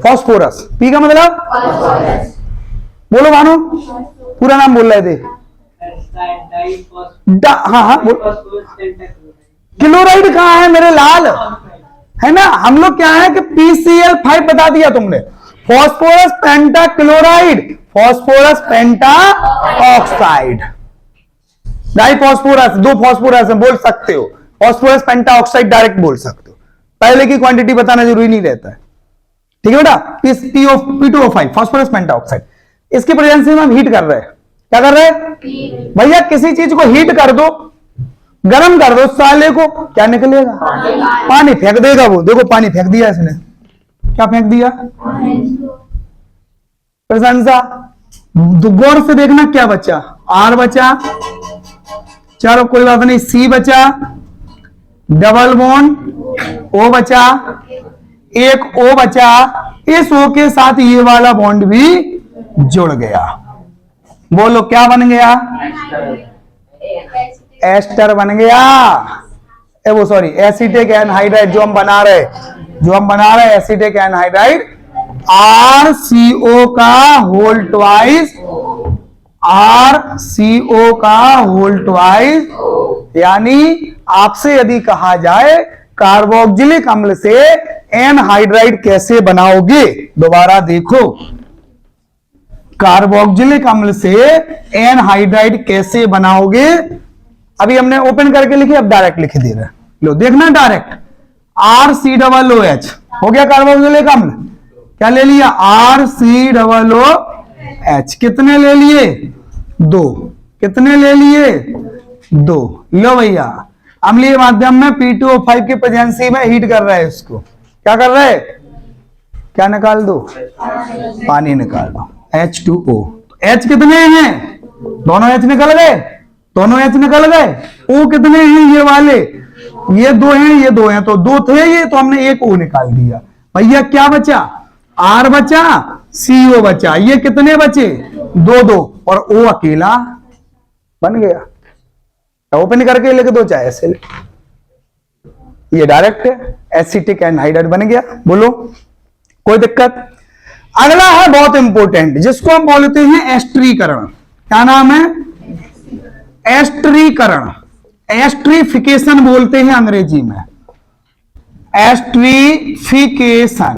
फास्फोरस, P का मतलब, बोलो भानु, पूरा नाम बोल रहे थे। हाँ हाँ, क्लोराइड कहाँ है मेरे लाल, है ना। हम लोग क्या है कि PCl5 बता दिया तुमने, phosphorus penta chloride, phosphorus penta oxide, di phosphorus, 2 phosphorus है, बोल सकते हो। फास्फोरस पेंटा ऑक्साइड डायरेक्ट बोल सकते हो, पहले की क्वांटिटी बताना जरूरी नहीं रहता है, ठीक है बेटा। P2O5 फास्फोरस पेंटा ऑक्साइड, इसकी प्रेजेंसी में हम हीट कर रहे हैं। क्या कर रहे हैं भैया, किसी चीज को हीट कर दो, गरम कर दो साले को, क्या निकलेगा, पानी फेंक देगा वो। देखो पानी फेंक दिया इसने, क्या फेंक दिया, प्रशंसा। गौर से देखना क्या बचा, R बचा, चलो कोई बात नहीं, C बचा, डबल बॉन्ड O बचा, एक O बचा, इस O के साथ ये वाला बॉन्ड भी जुड़ गया। बोलो क्या बन गया, एस्टर बन गया। वो सॉरी, एसिटिक एनहाइड्राइड जो हम बना रहे एसिटिक एनहाइड्राइड RCO का होल ट्वाइस, RCO का होल ट्वाइस। यानी आपसे यदि कहा जाए कार्बोक्सिलिक अम्ल से एनहाइड्राइड कैसे बनाओगे, दोबारा देखो, कार्बोक्सिलिक अम्ल से एनहाइड्राइड कैसे बनाओगे। अभी हमने ओपन करके लिखी, अब डायरेक्ट लिख दे रहे, लो देखना डायरेक्ट, RCOOH हो गया कार्बोक्सिलिक अम्ल। क्या ले लिया? RCOOH। कितने ले लिए? 2। कितने ले लिए? 2। लो भैया, अम्लीय माध्यम में P2O5 की प्रेजेंसी में हीट कर रहे हैं इसको। क्या कर रहे हैं? क्या निकाल दो? पानी निकाल दो, H2O। H कितने हैं? दोनों H निकल गए, दोनों H निकल गए। O कितने हैं? ये वाले, ये 2 हैं, ये 2 हैं, तो 2 थे ये, तो हमने एक O निकाल दिया। भैया क्या बचा? R बचा, CO बचा। ये कितने बचे? 2 और O अकेला बन गया। ओपन करके लिख दो, चाहे ऐसे लिख, ये डायरेक्ट है, एसिटिक एनहाइड्राइड बन गया। बोलो कोई दिक्कत? अगला है बहुत इंपॉर्टेंट, जिसको हम बोलते हैं एस्टरीकरण। क्या नाम है? एस्टरीकरण, एस्ट्रीफिकेशन बोलते हैं अंग्रेजी में, एस्ट्रीफिकेशन।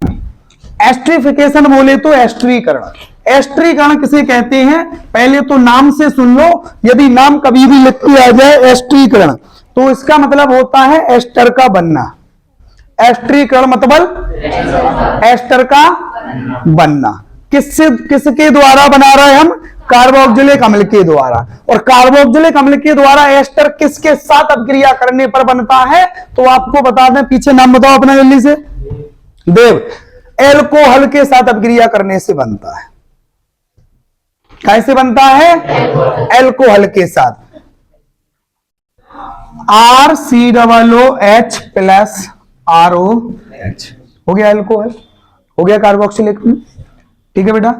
एस्ट्रीफिकेशन बोले तो एस्टरीकरण। एस्टरीकरण किसे कहते हैं? पहले तो नाम से सुन लो, यदि नाम कभी भी लिख के आ जाए एस्टरीकरण, तो इसका मतलब होता है एस्टर का बनना। एस्टरीकरण मतलब एस्टर का बनना। किसके द्वारा बना रहे हैं हम? कार्बोक्सिलिक अम्ल के द्वारा। और कार्बोक्सिलिक अम्ल के द्वारा एस्टर किसके साथ अभिक्रिया करने पर बनता है? तो आपको बता दें, पीछे नाम बताओ अपना जल्दी से। देव, एल्कोहल के साथ अभिक्रिया करने से बनता है। कैसे बनता है? एल्कोहल के साथ। RCOOH प्लस ROH हो गया एल्कोहल, हो गया कार्बोक्सिलिक। ठीक है बेटा,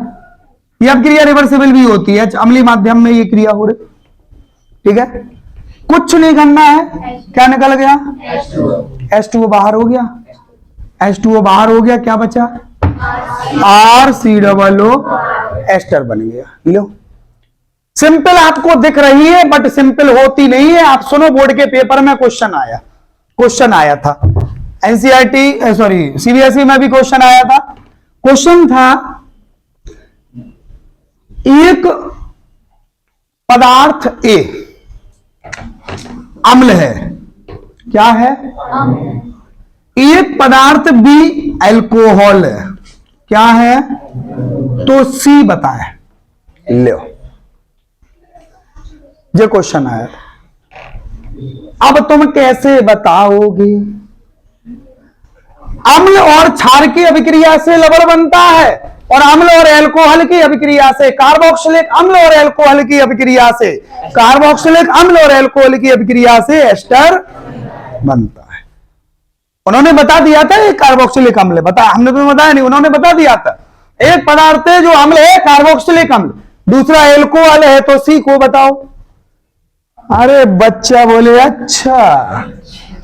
यह अभिक्रिया रिवर्सिबल भी होती है, अम्लीय माध्यम में ये क्रिया हो रही। ठीक है, कुछ नहीं करना है। क्या निकल गया? H2O बाहर हो गया, H2O बाहर हो गया, क्या बचा? RCOO एस्टर बन गया। लो, सिंपल आपको दिख रही है बट सिंपल होती नहीं है। आप सुनो, बोर्ड के पेपर में क्वेश्चन आया था, एनसीईआरटी सॉरी सीबीएसई में भी क्वेश्चन आया था। क्वेश्चन था, एक पदार्थ A अम्ल है। क्या है? एक पदार्थ B अल्कोहल है। क्या है? तो C बताएं। लो, ये क्वेश्चन आया। अब तुम कैसे बताओगे? अम्ल और क्षार की अभिक्रिया से लवण बनता है, और अम्ल और एल्कोहल की अभिक्रिया से, कार्बोक्सिलिक अम्ल और एल्कोहल की अभिक्रिया से, कार्बोक्सिलिक अम्ल और एल्कोहल की अभिक्रिया से एस्टर बनता है। उन्होंने बता दिया था एक कार्बोक्सिलिक अम्ल, बता, हमने तो बताया नहीं, उन्होंने बता दिया था। एक पदार्थ है जो अम्ल है कार्बोक्सिलिक अम्ल, दूसरा एल्कोहल है, तो सी को बताओ। अरे बच्चा बोले अच्छा,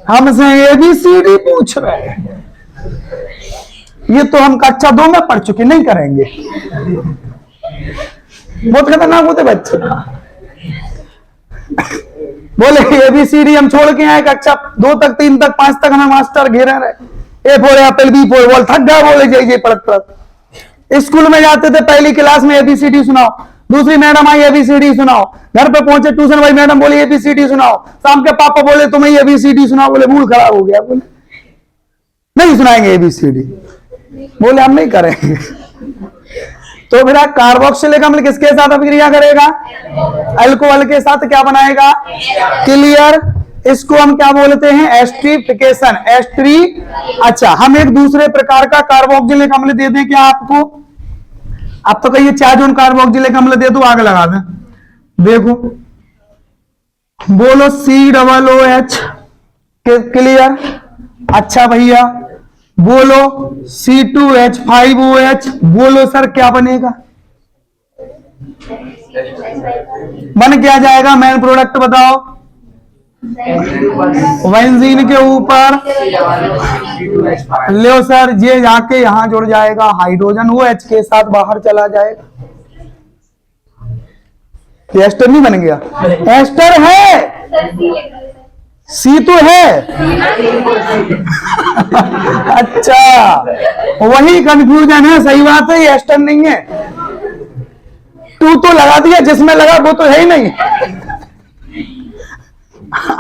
हमसे ABCD पूछ रहे हैं। ये तो हम कक्षा 2 में पढ़ चुके, नहीं करेंगे। बहुत खतरनाक होते बच्चे। बोले ABCD हम छोड़ के आए, कक्षा 2 तक, 3 तक, 5 तक हमें मास्टर घेरे रहे। A for Apple, B for ball, थक गया बोले जय पढ़त। स्कूल में जाते थे, पहली क्लास में ABCD सुनाओ, दूसरी मैडम आई ABCD सुनाओ, घर पे पहुंचे ट्यूशन भाई मैडम बोली ABCD सुनाओ, शाम के पापा बोले तुम्हें ABCD सुनाओ, बोले मूड खराब हो गया, बोले नहीं सुनाएंगे ABCD, बोले हम नहीं करेंगे। तो मेरा कार्बोक्सिलिक अम्ल किसके साथ अभिक्रिया करेगा? अल्कोहल के साथ। क्या बनाएगा? क्लियर। इसको हम क्या बोलते हैं? एस्ट्रीफिकेशन। एस्ट्री। अच्छा, हम एक दूसरे प्रकार का कार्बोक्सिलिक अम्ल दे दें क्या आपको? आप तो कहिए चाहे जो कार्बोक्सिलिक अम्ल दे दो, आग लगा दें। देखो, बोलो COOH। क्लियर। अच्छा भैया बोलो C2H5OH। बोलो सर क्या बनेगा? बन क्या जाएगा? मेन प्रोडक्ट बताओ। बेंजीन के ऊपर लो सर, ये जाके यहां जुड़ जाएगा हाइड्रोजन, वो H के साथ बाहर चला जाएगा। ये एस्टर नहीं बन गया? एस्टर है, सी तो है। अच्छा, वही कंफ्यूजन है, सही बात है, ये एस्टर नहीं है। टू तो लगा दिया, जिसमें लगा वो तो है ही नहीं।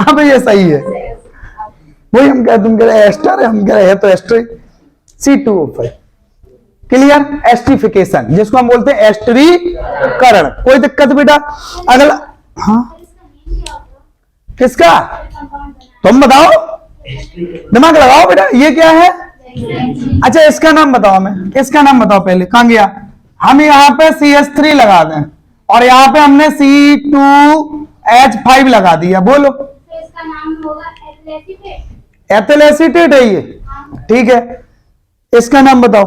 अब ये सही है, वही हम तुम कह रहे एस्टर है, हम कह रहे हैं तो एस्टर। C2O5 clear? एस्ट्रिफिकेशन, जिसको हम बोलते हैं एस्टरीकरण। कोई दिक्कत बेटा? अगला, हाँ किसका? तुम बताओ, दिमाग लगाओ बेटा, ये क्या है? अच्छा इसका नाम बताओ, हमें इसका नाम बताओ पहले, कहां गया? हम यहाँ पे CH3 लगा दें और यहाँ पे हमने C2H5 लगा दिया, बोलो तो इसका नाम होगा एथिल एथिल एसीटेट है ये, ठीक है। इसका नाम बताओ,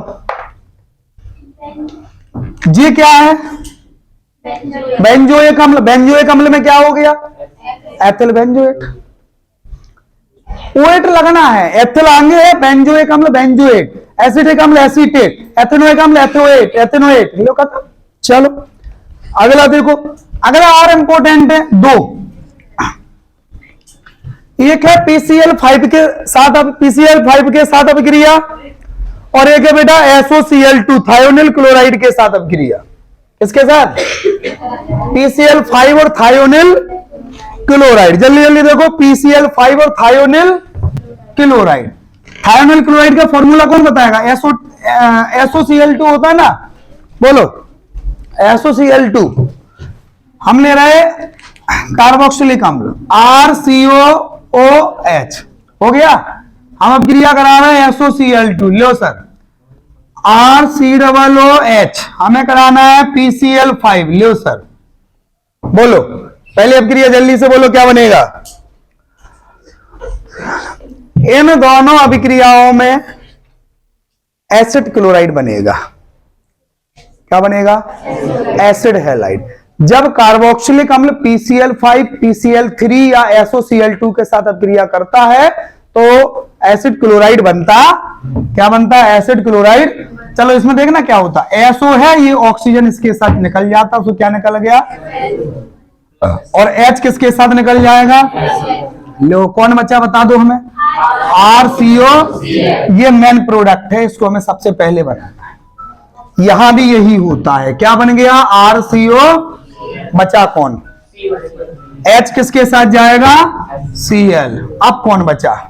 ये क्या है? बेंजोइक अम्ल। बेंजोइक अम्ल में क्या हो गया? Ethyl benzoate. ओएट लगना है, एथिल आगे है, बेंजोइक अम्ल बेंजोएट, एसिटिक अम्ल एसीटेट, एथेनोइक अम्ल एथोएट, एथेनोएट। लो खत्म। चलो अगला देखो, अगला और इंपॉर्टेंट है दो। एक है PCl5 के साथ, अब PCl5 के साथ अभिक्रिया, और एक है बेटा SOCl2 थायोनिल क्लोराइड के साथ अभिक्रिया। किसके साथ? PCl5 और थायोनिल क्लोराइड। जल्दी जल्दी देखो, PCl5 और थायोनिल क्लोराइड। थायोनिल क्लोराइड का फॉर्मूला कौन बताएगा? SOCl2 होता है ना, बोलो SOCl2। हम ले रहे कार्बोक्सिलिक अम्ल RCOOH, हो गया। हम अब क्रिया करा रहे हैं SOCl2, लो सर RCOOH, हमें कराना है PCl5, लो सर। बोलो पहले अब क्रिया जल्दी से बोलो, क्या बनेगा? इन दोनों अभिक्रियाओं में एसिड क्लोराइड बनेगा। क्या बनेगा? Acid halide. जब कार्बोक्सिलिक अम्ल PCl5, PCl3 या SOCl2 के साथ अभिक्रिया करता है तो एसिड क्लोराइड बनता, क्या बनता है? Acid chloride. चलो इसमें देखना क्या होता है। SO है, ये ऑक्सीजन इसके साथ निकल जाता, उसको क्या निकल गया? और H किसके साथ निकल जाएगा? लो कौन बच्चा बता दो हमें? RCO। ये मेन प्रोडक्ट है, इसको हमें सबसे पहले बनाना है। यहां भी यही होता है, क्या बन गया? RCO। बचा कौन? H किसके साथ जाएगा? Cl। अब कौन बचा?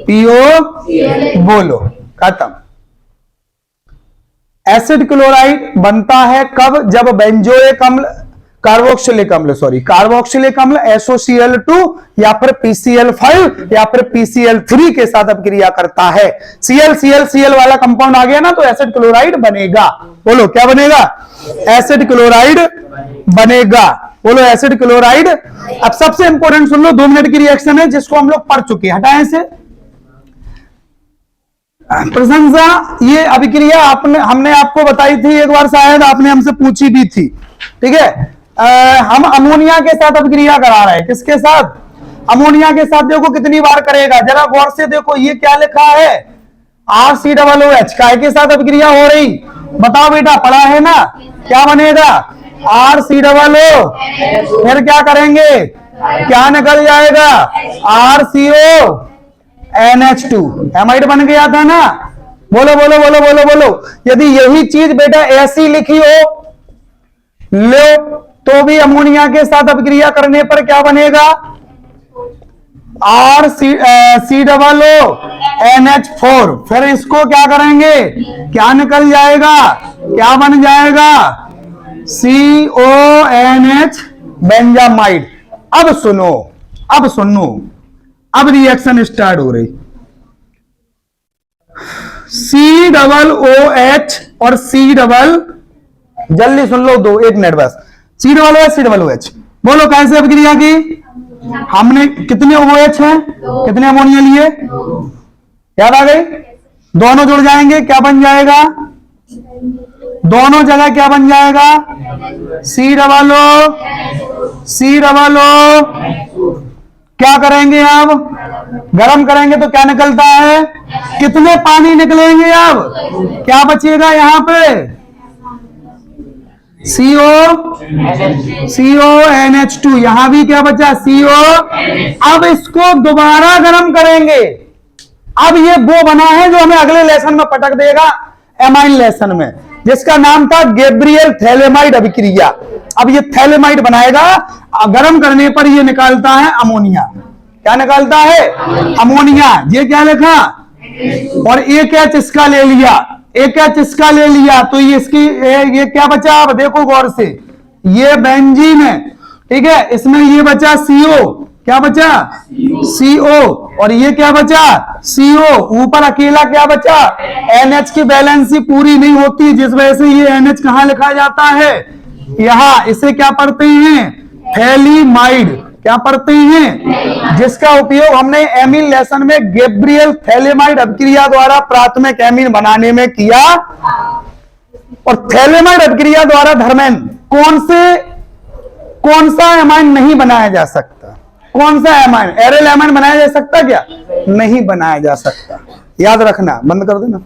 PO। बोलो खत्म। एसिड क्लोराइड बनता है कब? जब बेंजोइक अम्ल, कार्बोक्सिलिक अम्ल, सॉरी कार्बोक्सिलिक अम्ल SOCl2 या फिर PCl5 या फिर PCl3 के साथ अभिक्रिया करता है। Cl वाला कंपाउंड आ गया ना, तो एसिड क्लोराइड बनेगा। बोलो क्या बनेगा? एसिड क्लोराइड बनेगा। बोलो एसिड क्लोराइड। अब सबसे इंपॉर्टेंट सुन लो, 2 मिनट की रिएक्शन है जिसको हम लोग पढ़ चुके हैं, हटाएं से। प्रशंसा, ये अभिक्रिया आपने, हमने आपको बताई थी एक बार, शायद आपने हमसे पूछी भी थी, ठीक है। हम अमोनिया के साथ अभिक्रिया करा रहे हैं। किसके साथ? अमोनिया के साथ। देखो कितनी बार करेगा, जरा गौर से देखो, ये क्या लिखा है? RCOOH। काय के साथ अभिक्रिया हो रही? बताओ बेटा, पढ़ा है ना? क्या बनेगा? RCOO। फिर क्या करेंगे? क्या निकल जाएगा? RCONH2। एमाइड बन गया था ना। बोलो बोलो बोलो बोलो बोलो। यदि यही चीज बेटा ऐसी लिखी हो लो, तो भी अमोनिया के साथ अभिक्रिया करने पर क्या बनेगा? RCOONH4। फिर इसको क्या करेंगे? क्या निकल जाएगा? क्या बन जाएगा? CONH benzamide. अब सुनो, अब सुनो, अब रिएक्शन स्टार्ट हो रही। COOH और जल्दी सुन लो, 1 मिनट बस। COOH। बोलो कैसे अभिक्रिया की? हमने कितने OH हैं? कितने अमोनिया लिए? याद आ गई? दोनों जुड़ जाएंगे, क्या बन जाएगा? दोनों जगह क्या बन जाएगा? COO क्या करेंगे अब? गर्म करेंगे तो क्या निकलता है? कितने पानी निकलेंगे अब? क्या बचेगा यहां पे? CONH2। यहां भी क्या बचा? CO। अब इसको दोबारा गर्म करेंगे। अब ये वो बना है जो हमें अगले लेसन में पटक देगा, एमाइन लेसन में, जिसका नाम था गैब्रियल थैलेमाइड अभिक्रिया। अब ये थैलेमाइड बनाएगा, गर्म करने पर ये निकालता है अमोनिया। क्या निकालता है? अमोनिया। ये क्या लिखा? और एक एच इसका ले लिया, एक एच इसका ले लिया, तो ये इसकी ये क्या बचा? अब देखो गौर से, ये बेंजीन है, ठीक है, इसमें ये बचा CO। क्या बचा? CO। और ये क्या बचा? CO। ऊपर अकेला क्या बचा? NH की बैलेंसी पूरी नहीं होती, जिस वजह से ये NH कहां लिखा जाता है? यहां। इसे क्या पढ़ते हैं? थैलेमाइड। क्या पढ़ते हैं? जिसका उपयोग हमने एमीन लेसन में गैब्रियल थैलेमाइड अभिक्रिया द्वारा प्राथमिक एमीन बनाने में किया। और थैलेमाइड अभिक्रिया द्वारा धर्मेंद्र कौन सा एमाइन नहीं बनाया जा सकता? कौन सा एमाइन? एरिल एमाइन बनाया जा सकता क्या? नहीं बनाया जा सकता। याद रखना। बंद कर देना।